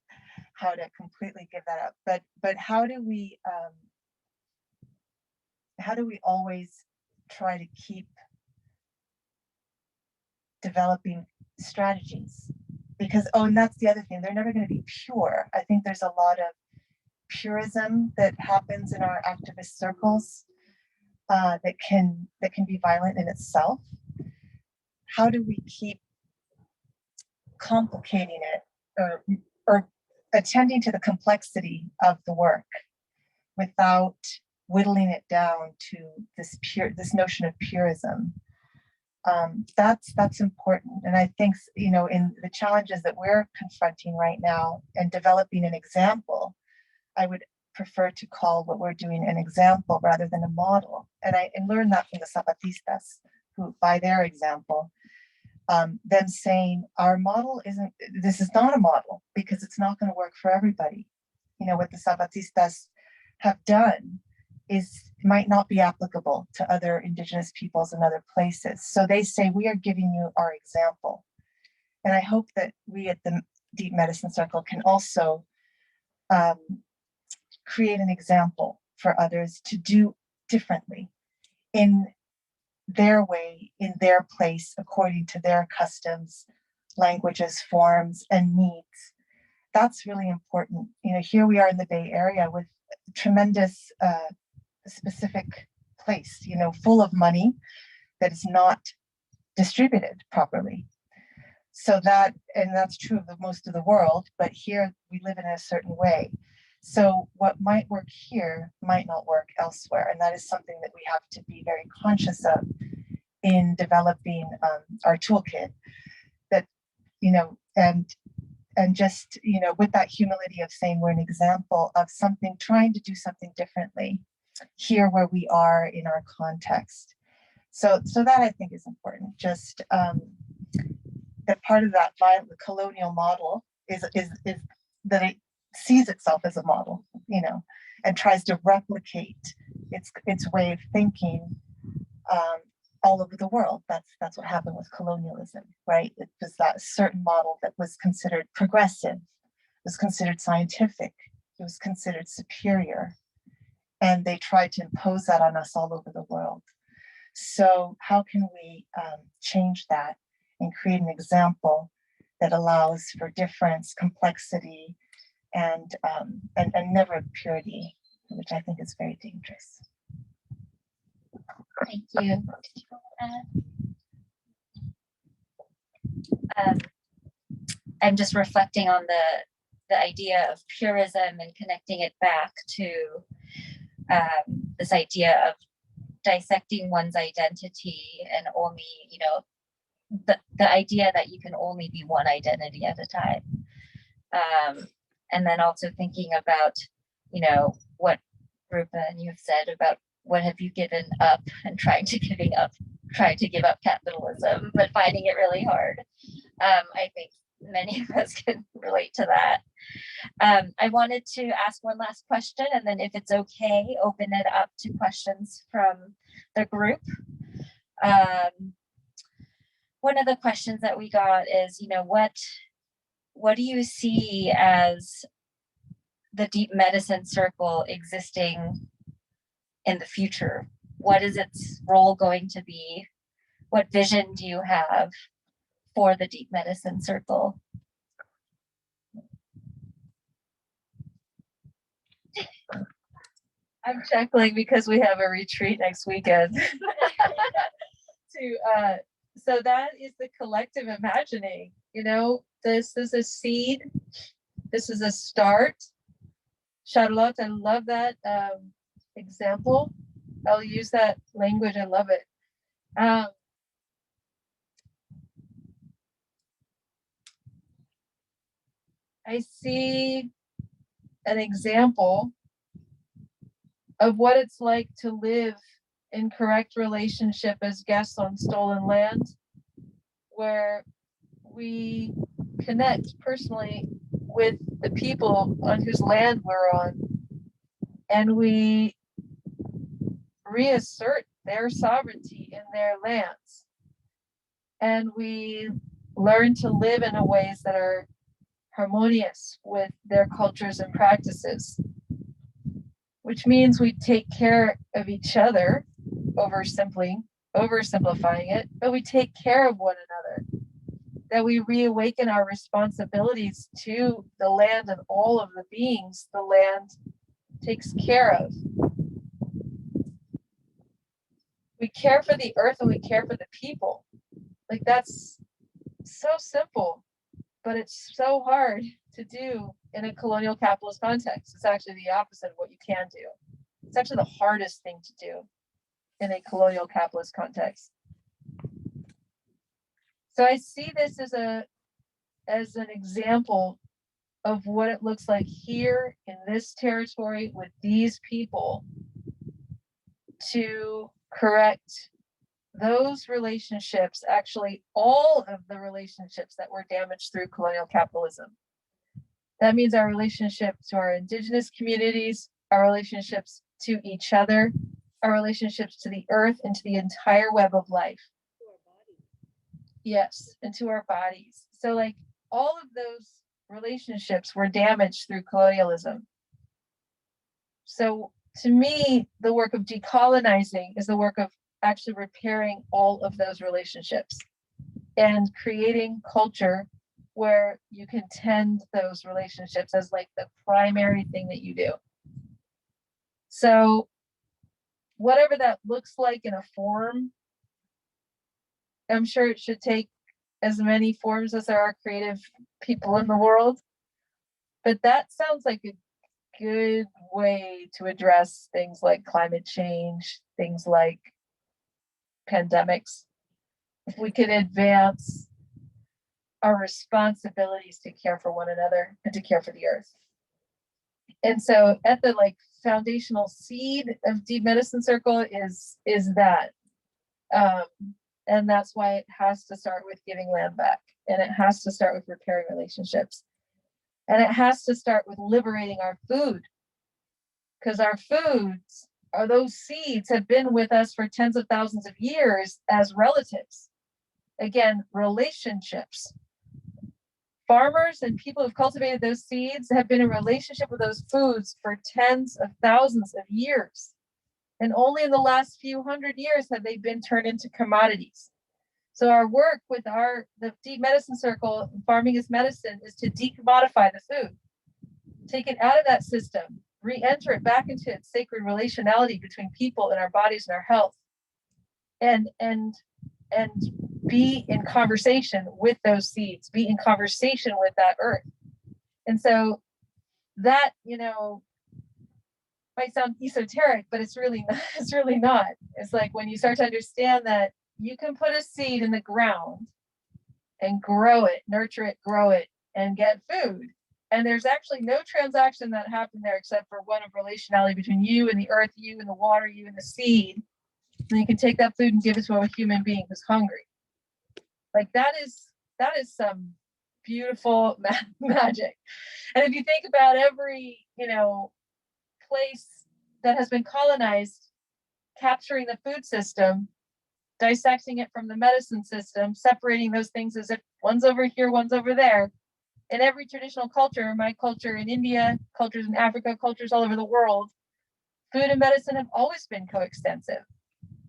how to completely give that up. But how do we always try to keep developing strategies? Because, oh, and that's the other thing, they're never going to be pure. I think there's a lot of purism that happens in our activist circles that can be violent in itself. How do we keep complicating it or attending to the complexity of the work without whittling it down to this notion of purism? That's important. And I think, you know, in the challenges that we're confronting right now and developing an example, I would prefer to call what we're doing an example rather than a model. And I learned that from the Zapatistas, who, by their example, them saying our model this is not a model because it's not going to work for everybody. You know, what the Zapatistas have done might not be applicable to other Indigenous peoples in other places. So they say, we are giving you our example. And I hope that we at the Deep Medicine Circle can also create an example for others to do differently in their way, in their place, according to their customs, languages, forms, and needs. That's really important. You know, here we are in the Bay Area with tremendous specific place, you know, full of money that is not distributed properly. So that's true of most of the world, but here we live in a certain way. So what might work here might not work elsewhere. And that is something that we have to be very conscious of in developing our toolkit, that, you know, and just, you know, with that humility of saying we're an example of something, trying to do something differently here where we are in our context. So that I think is important. Just that part of that violent colonial model is that it sees itself as a model, you know, and tries to replicate its way of thinking all over the world. That's what happened with colonialism, right? It was that certain model that was considered progressive, was considered scientific, it was considered superior. And they tried to impose that on us all over the world. So how can we change that and create an example that allows for difference, complexity, and never purity, which I think is very dangerous. Thank you. I'm just reflecting on the idea of purism and connecting it back to this idea of dissecting one's identity and only, you know, the idea that you can only be one identity at a time. And then also thinking about, you know, what Rupa and you have said about what have you given up and trying to give up capitalism, but finding it really hard. I think many of us can relate to that. I wanted to ask one last question, and then if it's okay, open it up to questions from the group. One of the questions that we got is, you know, what do you see as the Deep Medicine Circle existing in the future? What is its role going to be? What vision do you have for the Deep Medicine Circle? I'm chuckling because we have a retreat next weekend. So that is the collective imagining. You know, this is a seed. This is a start. Charlotte, I love that example. I'll use that language. I love it. I see an example of what it's like to live in correct relationship as guests on stolen land, where we connect personally with the people on whose land we're on, and we reassert their sovereignty in their lands, and we learn to live in ways that are harmonious with their cultures and practices, which means we take care of each other, oversimplifying it, but we take care of one another, that we reawaken our responsibilities to the land and all of the beings the land takes care of. We care for the earth and we care for the people. Like, that's so simple, but it's so hard to do in a colonial capitalist context. It's actually the opposite of what you can do. It's actually the hardest thing to do in a colonial capitalist context. So I see this as an example of what it looks like here in this territory with these people to correct those relationships, actually all of the relationships that were damaged through colonial capitalism. That means our relationship to our indigenous communities, our relationships to each other, our relationships to the earth and to the entire web of life. Yes, and to our bodies. So like all of those relationships were damaged through colonialism. So to me, the work of decolonizing is the work of actually repairing all of those relationships and creating culture where you can tend those relationships as like the primary thing that you do. So whatever that looks like in a form, I'm sure it should take as many forms as there are creative people in the world. But that sounds like a good way to address things like climate change, things like pandemics. If we could advance our responsibilities to care for one another and to care for the earth. And so at the like foundational seed of Deep Medicine Circle is that. And that's why it has to start with giving land back, and it has to start with repairing relationships, and it has to start with liberating our food, because our foods are those seeds have been with us for tens of thousands of years as relatives. Again, relationships. Farmers and people who've cultivated those seeds have been in relationship with those foods for tens of thousands of years. And only in the last few hundred years have they been turned into commodities. So our work with the Deep Medicine Circle, Farming is Medicine, is to decommodify the food, take it out of that system, re-enter it back into its sacred relationality between people and our bodies and our health, and be in conversation with those seeds, be in conversation with that earth. And so that, might sound esoteric, but it's really not. It's like when you start to understand that you can put a seed in the ground and grow it, nurture it, grow it, and get food. And there's actually no transaction that happened there except for one of relationality between you and the earth, you and the water, you and the seed. And you can take that food and give it to a human being who's hungry. Like that is some beautiful magic. And if you think about every, place that has been colonized, capturing the food system, dissecting it from the medicine system, separating those things as if one's over here, one's over there. In every traditional culture, my culture in India, cultures in Africa, cultures all over the world, food and medicine have always been coextensive.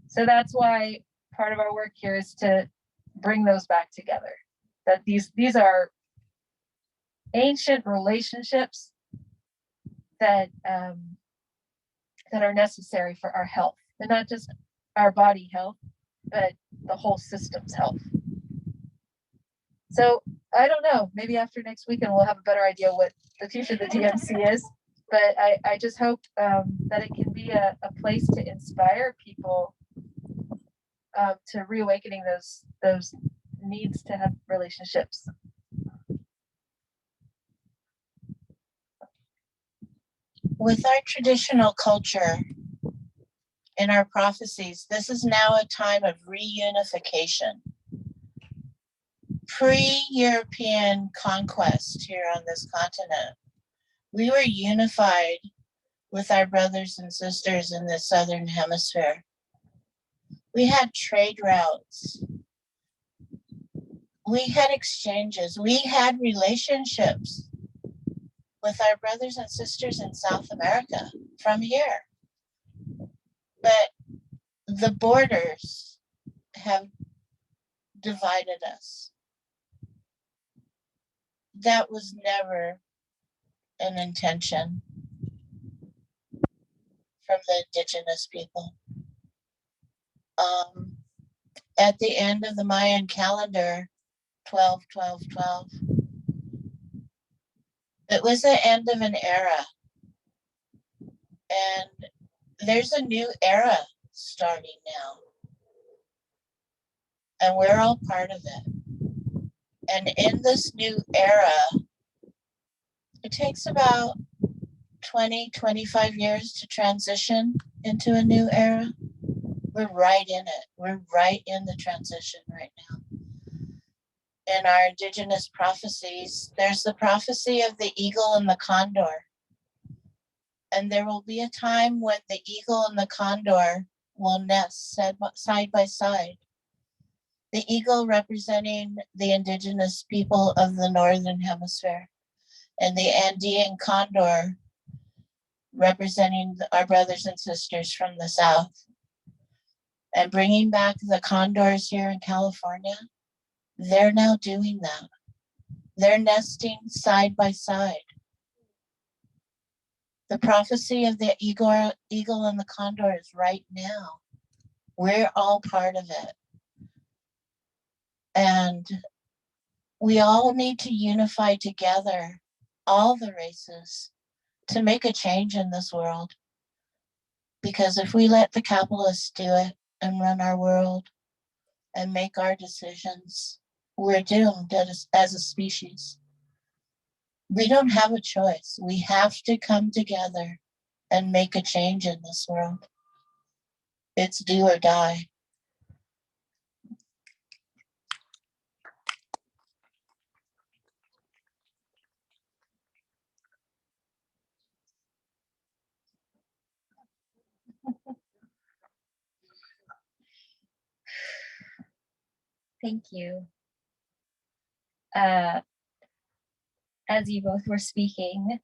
So that's why part of our work here is to bring those back together. That these are ancient relationships that that are necessary for our health, and not just our body health, but the whole system's health. So I don't know, maybe after next weekend we'll have a better idea what the future of the DMC is, but I just hope that it can be a place to inspire people to reawakening those needs to have relationships. With our traditional culture in our prophecies, this is now a time of reunification. Pre-European conquest here on this continent, we were unified with our brothers and sisters in the Southern Hemisphere. We had trade routes. We had exchanges. We had relationships with our brothers and sisters in South America from here. But the borders have divided us. That was never an intention from the indigenous people. At the end of the Mayan calendar, 12-12-12, it was the end of an era. And there's a new era starting now. And we're all part of it. And in this new era, it takes about 20-25 years to transition into a new era. We're right in it. We're right in the transition right now. In our indigenous prophecies, there's the prophecy of the eagle and the condor. And there will be a time when the eagle and the condor will nest side by side. The eagle representing the indigenous people of the Northern Hemisphere, and the Andean condor representing our brothers and sisters from the South. And bringing back the condors here in California, they're now doing that. They're nesting side by side. The prophecy of the eagle and the condor is right now. We're all part of it. And we all need to unify together, all the races, to make a change in this world. Because if we let the capitalists do it and run our world and make our decisions, we're doomed as a species. We don't have a choice. We have to come together and make a change in this world. It's do or die. Thank you. As you both were speaking,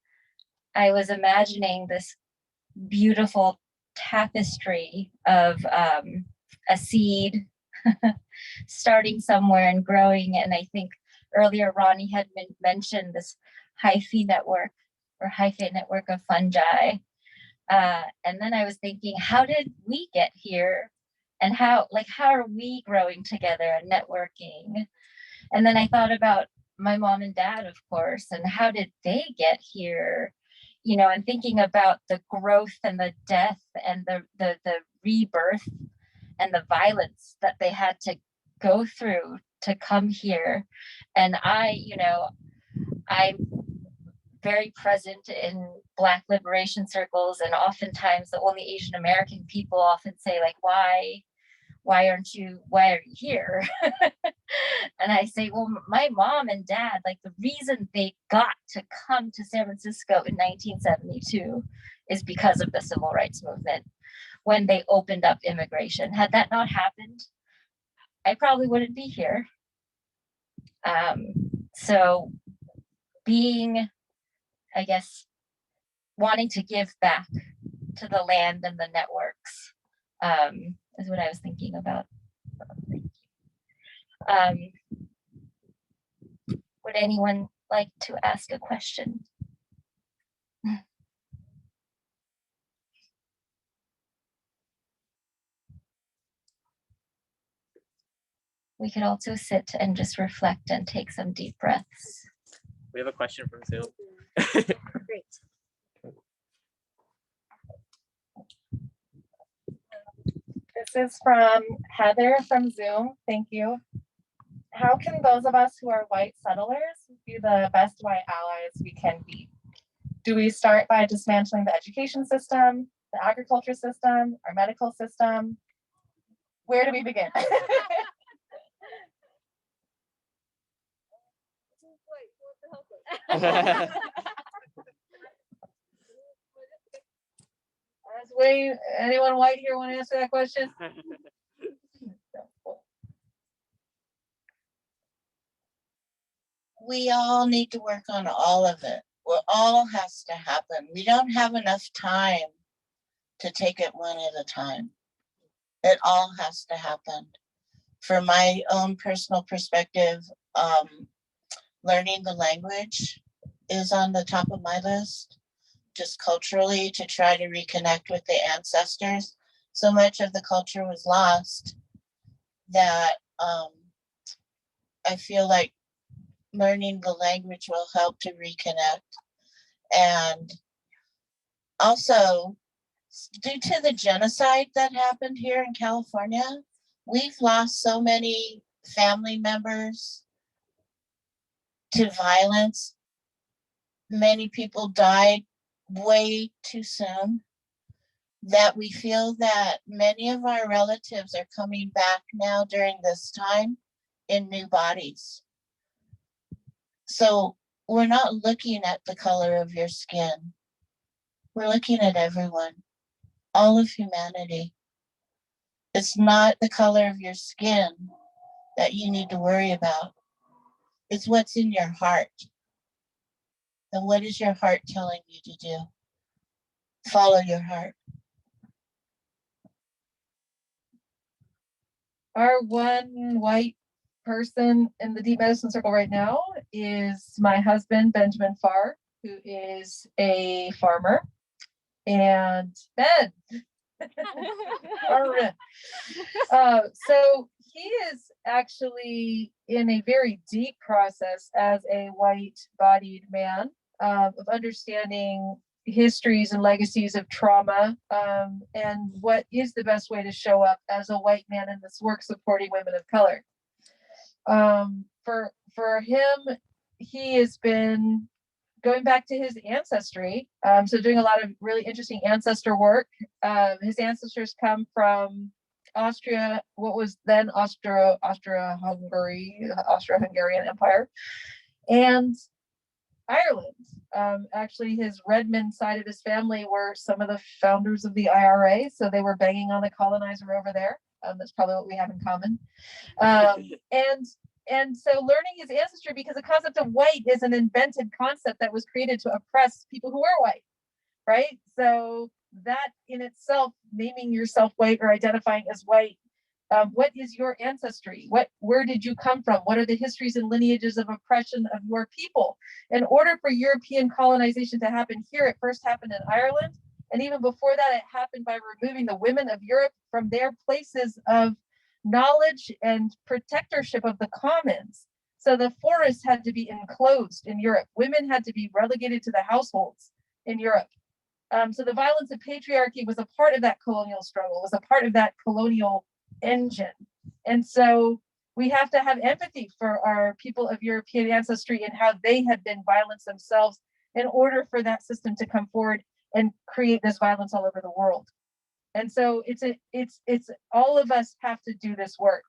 I was imagining this beautiful tapestry of a seed starting somewhere and growing. And I think earlier Ronnie had mentioned this hyphae network of fungi. And then I was thinking, how did we get here? And how are we growing together and networking? And then I thought about my mom and dad, of course, and how did they get here? You know, and thinking about the growth and the death and the rebirth and the violence that they had to go through to come here. And I'm very present in Black liberation circles, and oftentimes the only Asian American people often say, like, why are you here? And I say, well, my mom and dad, like, the reason they got to come to San Francisco in 1972 is because of the civil rights movement, when they opened up immigration. Had that not happened, I probably wouldn't be here. So being, I guess, wanting to give back to the land and the networks is what I was thinking about. Would anyone like to ask a question? we could also sit and just reflect and take some deep breaths. We have a question from Zoom. Great. This is from Heather from Zoom. Thank you. How can those of us who are white settlers be the best white allies we can be? Do we start by dismantling the education system, the agriculture system, our medical system? Where do we begin? Anyone white here want to answer that question? We all need to work on all of it. Well, all has to happen. We don't have enough time to take it one at a time. It all has to happen. From my own personal perspective, learning the language is on the top of my list, just culturally, to try to reconnect with the ancestors. So much of the culture was lost that I feel like learning the language will help to reconnect. And also, due to the genocide that happened here in California, we've lost so many family members to violence. Many people died way too soon, that we feel that many of our relatives are coming back now during this time in new bodies. So we're not looking at the color of your skin. We're looking at everyone, all of humanity. It's not the color of your skin that you need to worry about. It's what's in your heart. And what is your heart telling you to do? Follow your heart. Our one white person in the deep medicine circle right now is my husband, Benjamin Farr, who is a farmer. And Ben. So he is actually in a very deep process as a white-bodied man of understanding histories and legacies of trauma, and what is the best way to show up as a white man in this work supporting women of color. For him, he has been going back to his ancestry, so doing a lot of really interesting ancestor work. His ancestors come from Austria, what was then Austro-Hungarian Empire, and Ireland. Actually, his Redmond side of his family were some of the founders of the IRA, so they were banging on the colonizer over there. That's probably what we have in common. And so learning his ancestry, because the concept of white is an invented concept that was created to oppress people who are white, right? So that in itself, naming yourself white or identifying as white, what is your ancestry? Where did you come from? What are the histories and lineages of oppression of your people? In order for European colonization to happen here, it first happened in Ireland. And even before that, it happened by removing the women of Europe from their places of knowledge and protectorship of the commons. So the forests had to be enclosed in Europe. Women had to be relegated to the households in Europe. So the violence of patriarchy was a part of that colonial struggle, was a part of that colonial engine. And so we have to have empathy for our people of European ancestry and how they have been violenced themselves in order for that system to come forward and create this violence all over the world. And so it's all of us have to do this work.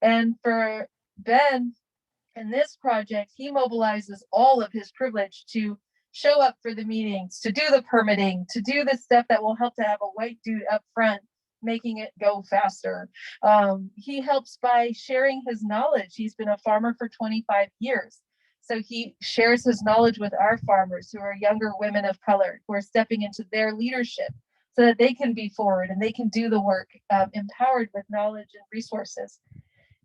And for Ben, in this project, he mobilizes all of his privilege to show up for the meetings, to do the permitting, to do the stuff that will help to have a white dude up front, making it go faster. He helps by sharing his knowledge. He's been a farmer for 25 years. So he shares his knowledge with our farmers who are younger women of color, who are stepping into their leadership so that they can be forward and they can do the work, empowered with knowledge and resources.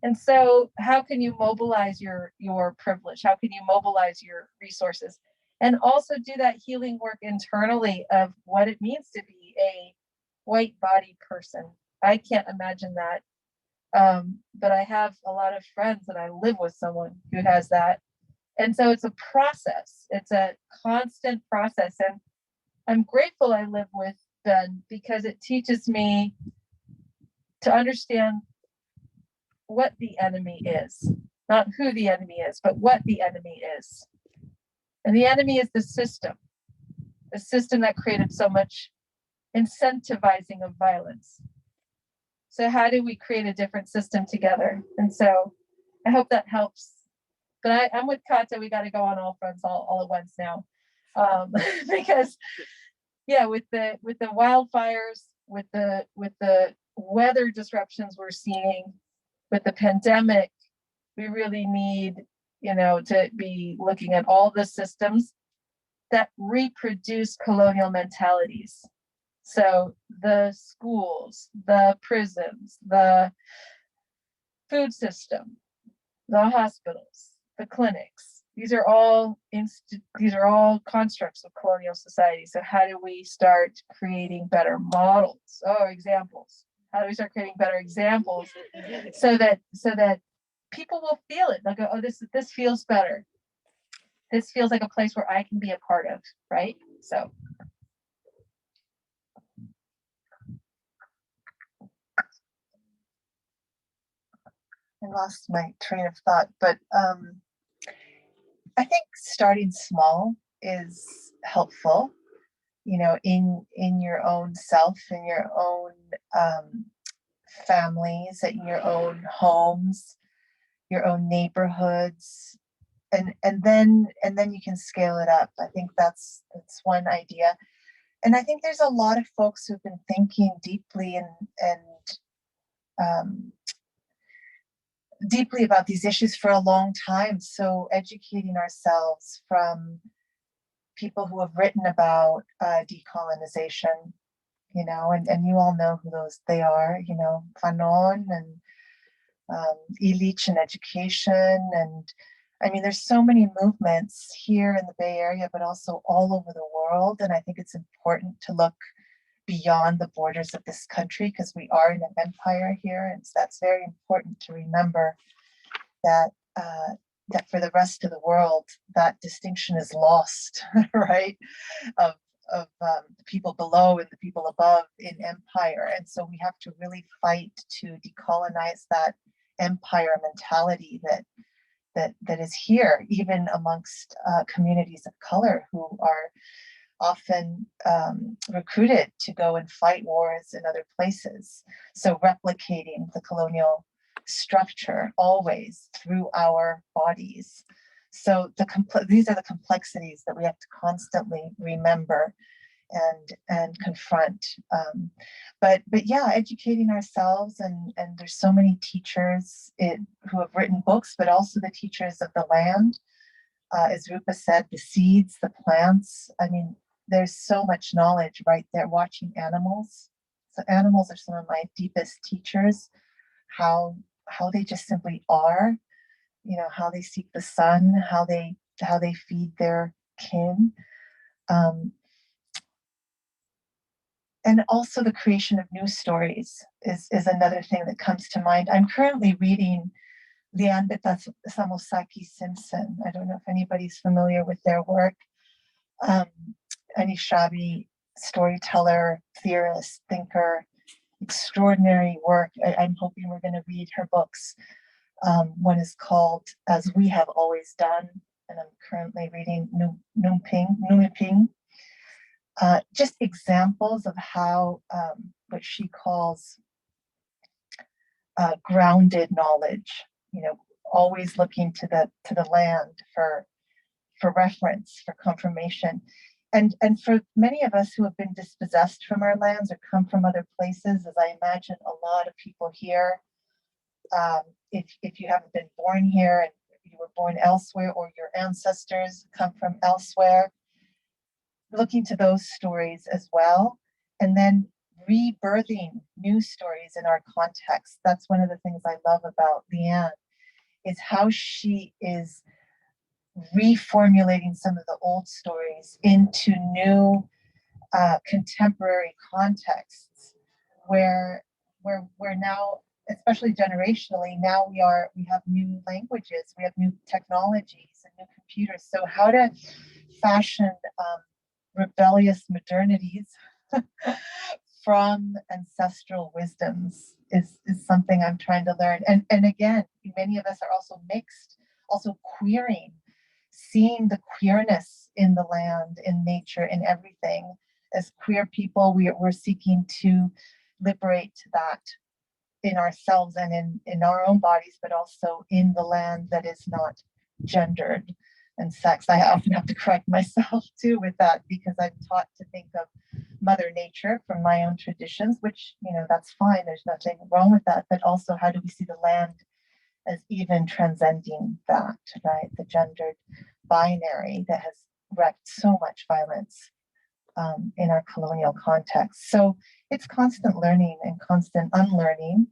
And so how can you mobilize your privilege? How can you mobilize your resources? And also do that healing work internally of what it means to be a white body person. I can't imagine that. But I have a lot of friends and I live with someone who has that. And so it's a process. It's a constant process. And I'm grateful I live with Ben because it teaches me to understand what the enemy is, not who the enemy is, but what the enemy is. And the enemy is the system that created so much incentivizing of violence. So how do we create a different system together? And so I hope that helps. But I'm with Kata. We got to go on all fronts all at once now, because yeah, with the wildfires, with the weather disruptions we're seeing, with the pandemic, we really need, to be looking at all the systems that reproduce colonial mentalities. So the schools, the prisons, the food system, the hospitals, the clinics, these are all constructs of colonial society. So how do we start creating better models or examples? How do we start creating better examples so that people will feel it? They'll go, oh, this feels better. This feels like a place where I can be a part of, right? So. I lost my train of thought, but I think starting small is helpful, in your own self, in your own families, in your own homes, your own neighborhoods, and then you can scale it up. I think that's one idea. And I think there's a lot of folks who've been thinking deeply and deeply about these issues for a long time. So educating ourselves from people who have written about decolonization, and you all know who they are, Fanon and Illich in education. And I mean, there's so many movements here in the Bay Area, but also all over the world. And I think it's important to look beyond the borders of this country because we are in an empire here. And so that's very important to remember that that for the rest of the world, that distinction is lost, right? Of the people below and the people above in empire. And so we have to really fight to decolonize that empire mentality that is here, even amongst communities of color who are often recruited to go and fight wars in other places. So replicating the colonial structure always through our bodies. So these are the complexities that we have to constantly remember and confront. But yeah, educating ourselves, and there's so many teachers who have written books, but also the teachers of the land. As Rupa said, the seeds, the plants. I mean, there's so much knowledge right there. Watching animals. So animals are some of my deepest teachers. How they just simply are. How they seek the sun. How they feed their kin. And also the creation of new stories is another thing that comes to mind. I'm currently reading Leanne Samosaki Simpson. I don't know if anybody's familiar with their work. Anishinaabe storyteller, theorist, thinker, extraordinary work. I'm hoping we're going to read her books. One is called As We Have Always Done, and I'm currently reading Numiping. Just examples of how what she calls grounded knowledge, always looking to the land for reference, for confirmation. And for many of us who have been dispossessed from our lands or come from other places, as I imagine a lot of people here, if you haven't been born here and you were born elsewhere, or your ancestors come from elsewhere, looking to those stories as well, and then rebirthing new stories in our context. That's one of the things I love about Leanne, is how she is reformulating some of the old stories into new contemporary contexts where now especially generationally, now we have new languages, we have new technologies and new computers. So how to fashion rebellious modernities from ancestral wisdoms is something I'm trying to learn. And again, many of us are also mixed, also queering, seeing the queerness in the land, in nature, in everything. As queer people, we're seeking to liberate that in ourselves and in our own bodies, but also in the land that is not gendered and sex. I often have to correct myself too with that, because I'm taught to think of Mother Nature from my own traditions, which, that's fine. There's nothing wrong with that. But also, how do we see the land as even transcending that, right? The gendered binary that has wreaked so much violence in our colonial context. So it's constant learning and constant unlearning.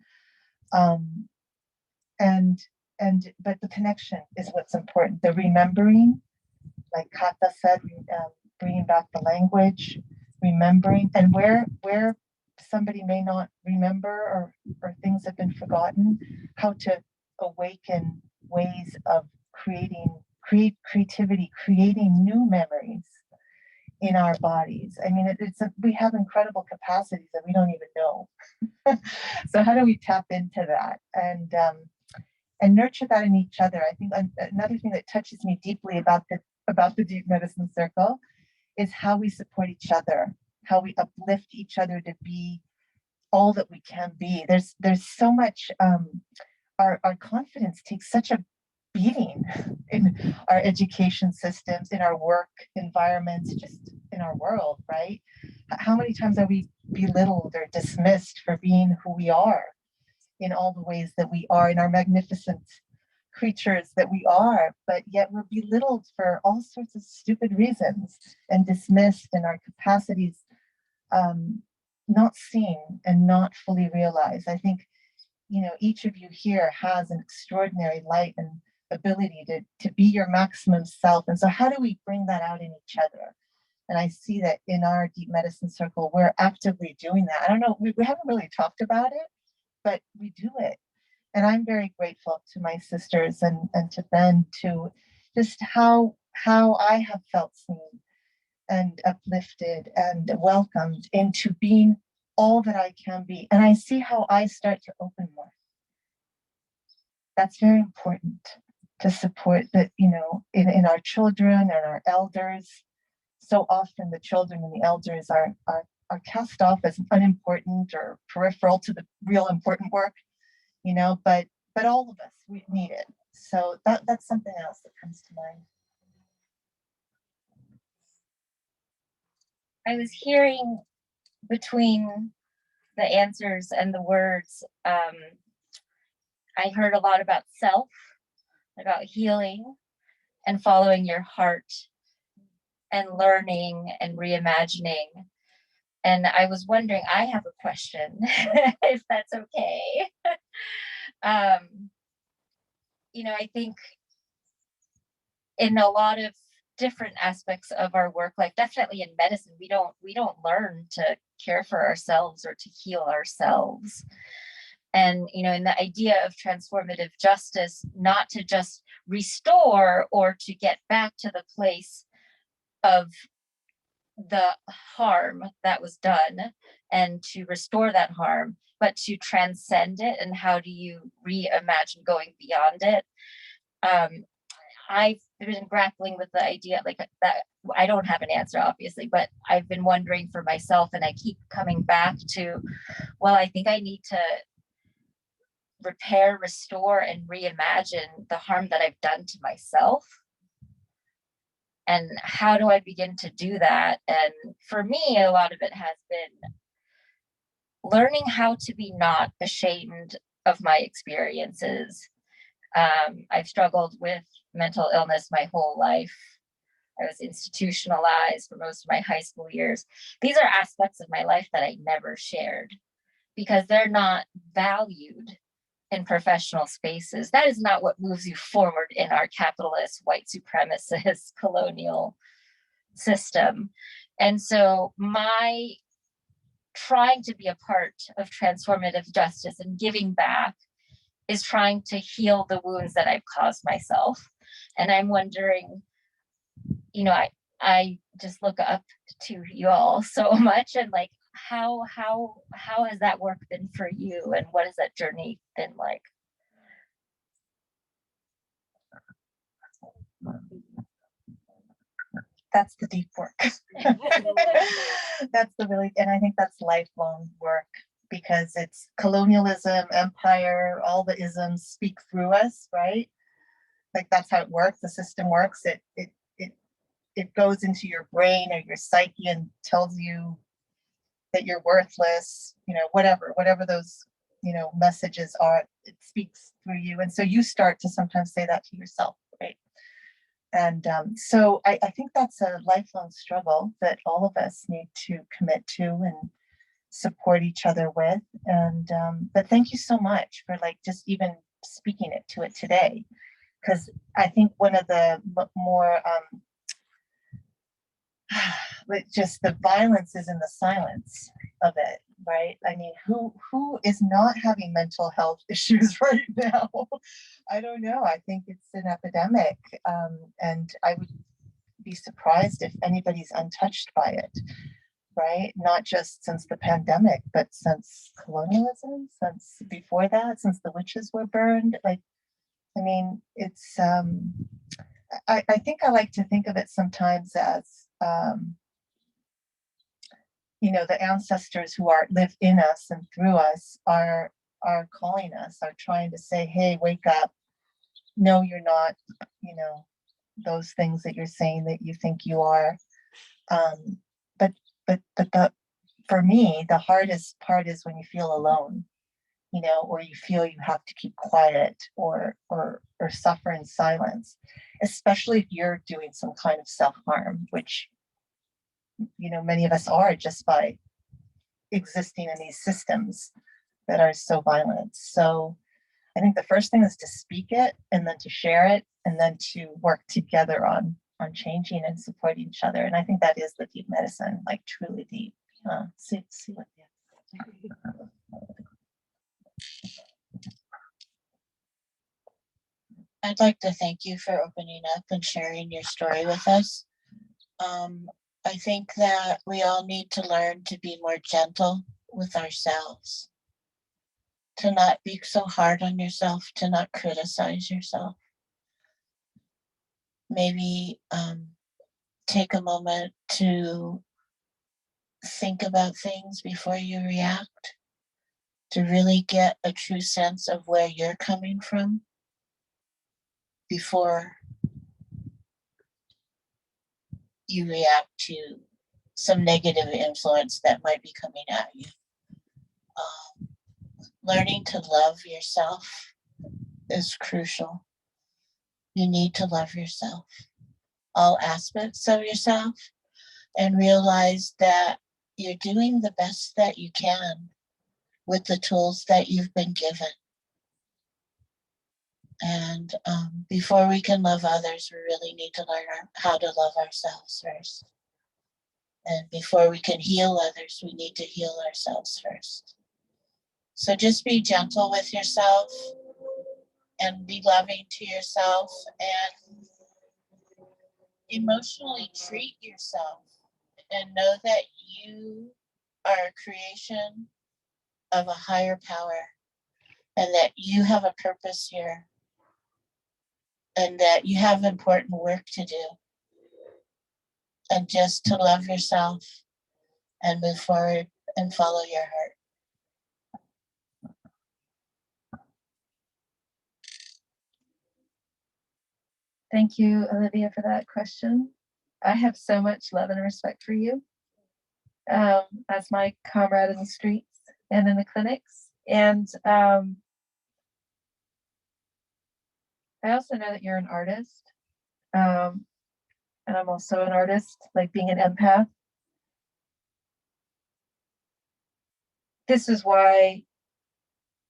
But the connection is what's important. The remembering, like Kata said, bringing back the language, remembering, and where somebody may not remember or things have been forgotten, how to awaken ways of creativity, creating new memories in our bodies. I mean, we have incredible capacities that we don't even know. So how do we tap into that and nurture that in each other? I think another thing that touches me deeply about the Deep Medicine Circle is how we support each other, how we uplift each other to be all that we can be. There's so much, our confidence takes such a beating in our education systems, in our work environments, just in our world, right? How many times are we belittled or dismissed for being who we are in all the ways that we are, in our magnificent creatures that we are, but yet we're belittled for all sorts of stupid reasons and dismissed, and our capacities not seen and not fully realized. I think, each of you here has an extraordinary light and ability to be your maximum self. And so how do we bring that out in each other? And I see that in our Deep Medicine Circle, we're actively doing that. I don't know, we haven't really talked about it, but we do it. And I'm very grateful to my sisters and to Ben, to just how I have felt seen and uplifted and welcomed into being all that I can be. And I see how I start to open more. That's very important, to support that, in our children and our elders. So often the children and the elders are cast off as unimportant or peripheral to the real important work, but all of us, we need it. So that's something else that comes to mind. I was hearing between the answers and the words, I heard a lot about self, about healing and following your heart and learning and reimagining. And I was wondering, I have a question, if that's okay. I think in a lot of different aspects of our work life, definitely in medicine, we don't learn to care for ourselves or to heal ourselves. And in the idea of transformative justice, not to just restore or to get back to the place of the harm that was done and to restore that harm, but to transcend it. And how do you reimagine going beyond it? I've been grappling with the idea like that. I don't have an answer, obviously, but I've been wondering for myself, and I keep coming back to, well, I think I need to repair, restore, and reimagine the harm that I've done to myself. And how do I begin to do that? And for me, a lot of it has been learning how to be not ashamed of my experiences. I've struggled with mental illness my whole life. I was institutionalized for most of my high school years. These are aspects of my life that I never shared because they're not valued in professional spaces. That is not what moves you forward in our capitalist, white supremacist, colonial system. And so my trying to be a part of transformative justice and giving back is trying to heal the wounds that I've caused myself. And I'm wondering, you know, I just look up to you all so much, and like, how has that work been for you, and what has that journey been like? That's the deep work. That's the really, and I think that's lifelong work, because it's colonialism, empire, all the isms speak through us, right? Like that's how it works. The system works. It goes into your brain or your psyche and tells you that you're worthless, you know, whatever those, you know, messages are, it speaks through you. And so you start to sometimes say that to yourself, right? And so I think that's a lifelong struggle that all of us need to commit to and support each other with. And but thank you so much for like just even speaking to it today, because I think one of the more just the violence is in the silence of it, right? I mean, who is not having mental health issues right now? I don't know. I think it's an epidemic, and I would be surprised if anybody's untouched by it, right? Not just since the pandemic, but since colonialism, since before that, since the witches were burned. Like, I mean, it's I think I like to think of it sometimes as you know, the ancestors who live in us and through us are calling us, are trying to say, hey, wake up. No, you're not, you know, those things that you're saying that you think you are. But for me, the hardest part is when you feel alone, you know, or you feel you have to keep quiet or suffer in silence, especially if you're doing some kind of self-harm, which, you know, many of us are just by existing in these systems that are so violent. So I think the first thing is to speak it, and then to share it, and then to work together on changing and supporting each other. And I think that is the deep medicine, like truly deep. See what. I'd like to thank you for opening up and sharing your story with us. I think that we all need to learn to be more gentle with ourselves, to not be so hard on yourself, to not criticize yourself. Maybe take a moment to think about things before you react, to really get a true sense of where you're coming from before you react to some negative influence that might be coming at you. Learning to love yourself is crucial. You need to love yourself, all aspects of yourself, and realize that you're doing the best that you can with the tools that you've been given. And before we can love others, we really need to learn how to love ourselves first. And before we can heal others, we need to heal ourselves first. So just be gentle with yourself and be loving to yourself, and emotionally treat yourself, and know that you are a creation of a higher power, and that you have a purpose here, and that you have important work to do. And just to love yourself and move forward and follow your heart. Thank you, Olivia, for that question. I have so much love and respect for you as my comrade in the streets and in the clinics. And I also know that you're an artist. And I'm also an artist, like being an empath. This is why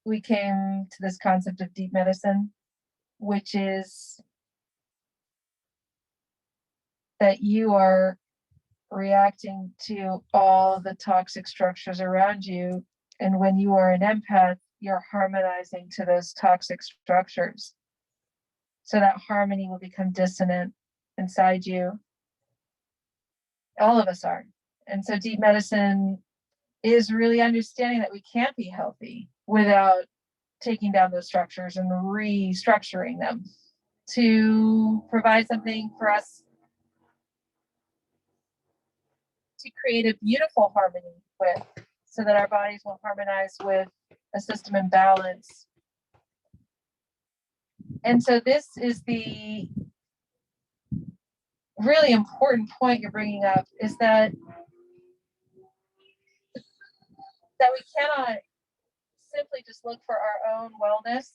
we came to this concept of deep medicine, which is that you are reacting to all the toxic structures around you. And when you are an empath, you're harmonizing to those toxic structures. So that harmony will become dissonant inside you. All of us are. And so deep medicine is really understanding that we can't be healthy without taking down those structures and restructuring them to provide something for us to create a beautiful harmony with, so that our bodies will harmonize with a system in balance. And so this is the really important point you're bringing up, is that we cannot simply just look for our own wellness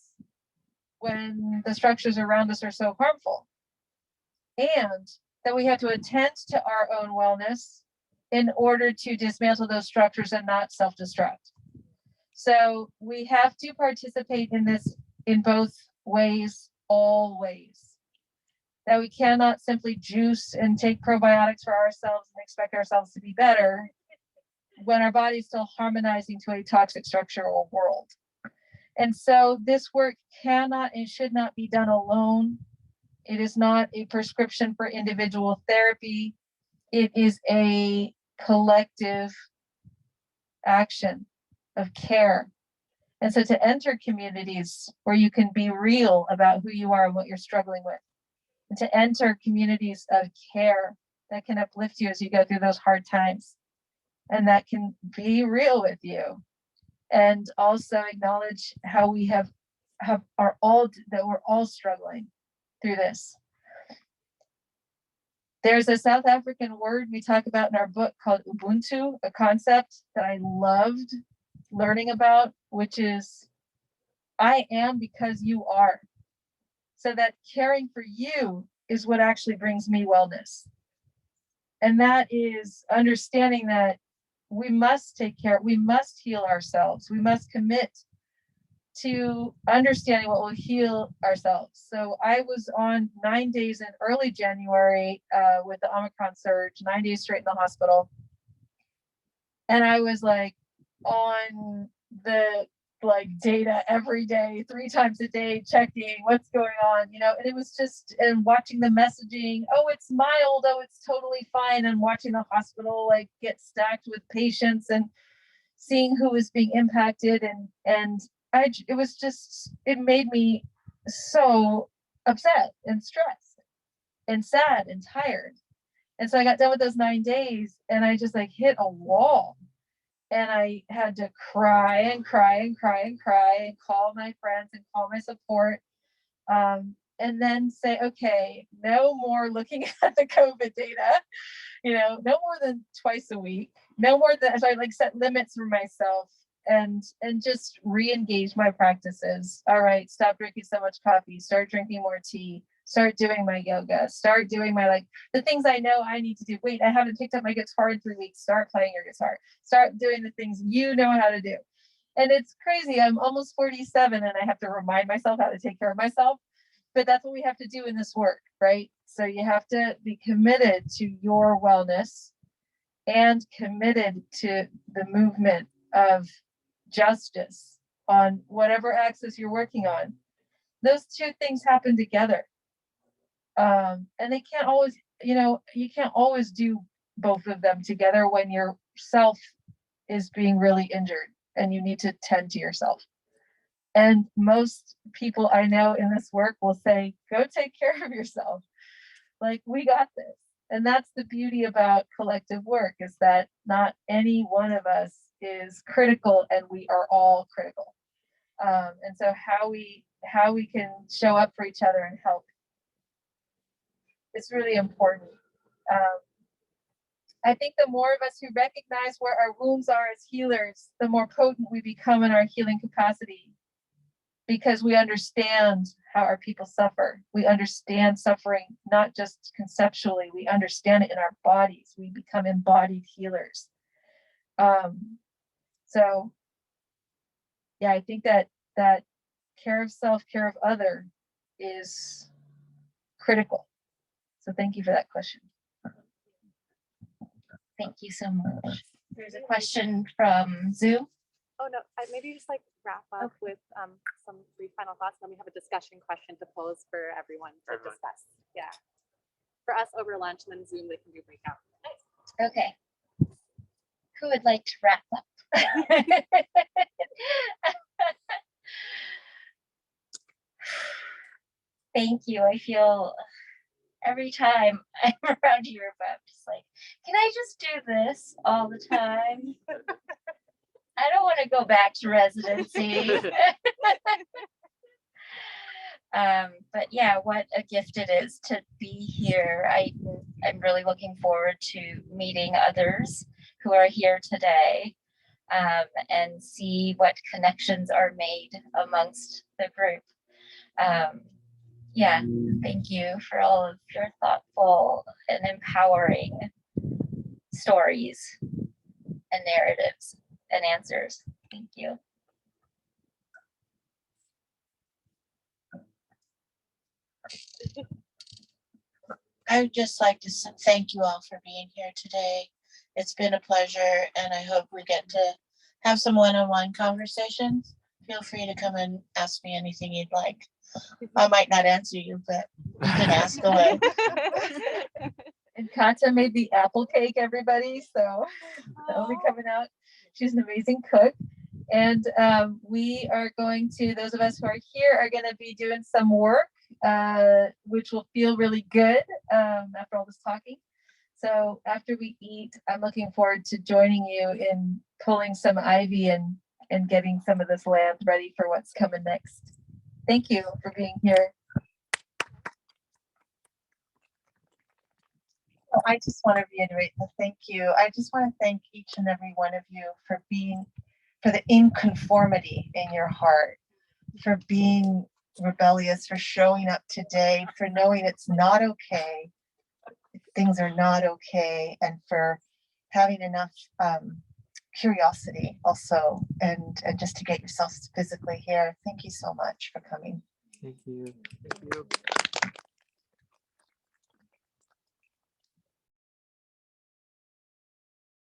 when the structures around us are so harmful, and that we have to attend to our own wellness in order to dismantle those structures and not self-destruct. So we have to participate in this in both ways, always. That we cannot simply juice and take probiotics for ourselves and expect ourselves to be better when our body's still harmonizing to a toxic structural world. And so this work cannot and should not be done alone. It is not a prescription for individual therapy. It is a collective action of care. And so to enter communities where you can be real about who you are and what you're struggling with, and to enter communities of care that can uplift you as you go through those hard times, and that can be real with you, and also acknowledge how we are all, that we're all struggling through this. There's a South African word we talk about in our book called Ubuntu, a concept that I loved learning about, which is I am because you are. So that caring for you is what actually brings me wellness. And that is understanding that we must take care, we must heal ourselves. We must commit to understanding what will heal ourselves. So I was on 9 days in early January with the Omicron surge, 9 days straight in the hospital. And I was like on the data every day, 3 times a day, checking what's going on, and it was just, and watching the messaging, oh, it's mild, oh, it's totally fine, and watching the hospital get stacked with patients and seeing who was being impacted, and it was just, it made me so upset and stressed and sad and tired. And so I got done with those 9 days and I just hit a wall. And I had to cry and cry and cry and cry and call my friends and call my support. And then say, okay, no more looking at the COVID data, no more than twice a week, no more than, so I set limits for myself and just re-engage my practices. All right, stop drinking so much coffee, start drinking more tea, start doing my yoga, start doing my the things I know I need to do. Wait, I haven't picked up my guitar in 3 weeks. Start playing your guitar. Start doing the things you know how to do. And it's crazy. I'm almost 47 and I have to remind myself how to take care of myself. But that's what we have to do in this work, right? So you have to be committed to your wellness and committed to the movement of justice on whatever axis you're working on. Those two things happen together. And they can't always, you can't always do both of them together when your self is being really injured and you need to tend to yourself. And most people I know in this work will say, go take care of yourself. We got this. And that's the beauty about collective work, is that not any one of us is critical and we are all critical. And so how we can show up for each other and help, it's really important. I think the more of us who recognize where our wounds are as healers, the more potent we become in our healing capacity, because we understand how our people suffer. We understand suffering, not just conceptually, we understand it in our bodies. We become embodied healers. So yeah, I think that care of self, care of other is critical. So thank you for that question. Thank you so much. There's a question from Zoom. Oh, no, maybe just like wrap up with some brief final thoughts, and then we have a discussion question to pose for everyone to discuss. Yeah. For us over lunch, and then Zoom, they can do breakout. Okay. Who would like to wrap up? Thank you. I feel every time I'm around here, but I'm just like, can I just do this all the time? I don't want to go back to residency. But yeah, what a gift it is to be here. I'm really looking forward to meeting others who are here today, and see what connections are made amongst the group. Yeah, thank you for all of your thoughtful and empowering stories and narratives and answers. Thank you. I would just like to thank you all for being here today. It's been a pleasure, and I hope we get to have some one-on-one conversations. Feel free to come and ask me anything you'd like. I might not answer you, but you can ask away. And Kata made the apple cake, everybody. So that'll be coming out. She's an amazing cook. And we are going to, those of us who are here are going to be doing some work, which will feel really good after all this talking. So after we eat, I'm looking forward to joining you in pulling some ivy and getting some of this land ready for what's coming next. Thank you for being here. Well, I just want to reiterate the thank you. I just want to thank each and every one of you for the inconformity in your heart, for being rebellious, for showing up today, for knowing it's not okay, things are not okay, and for having enough curiosity also, and just to get yourselves physically here. Thank you so much for coming. Thank you. Thank you.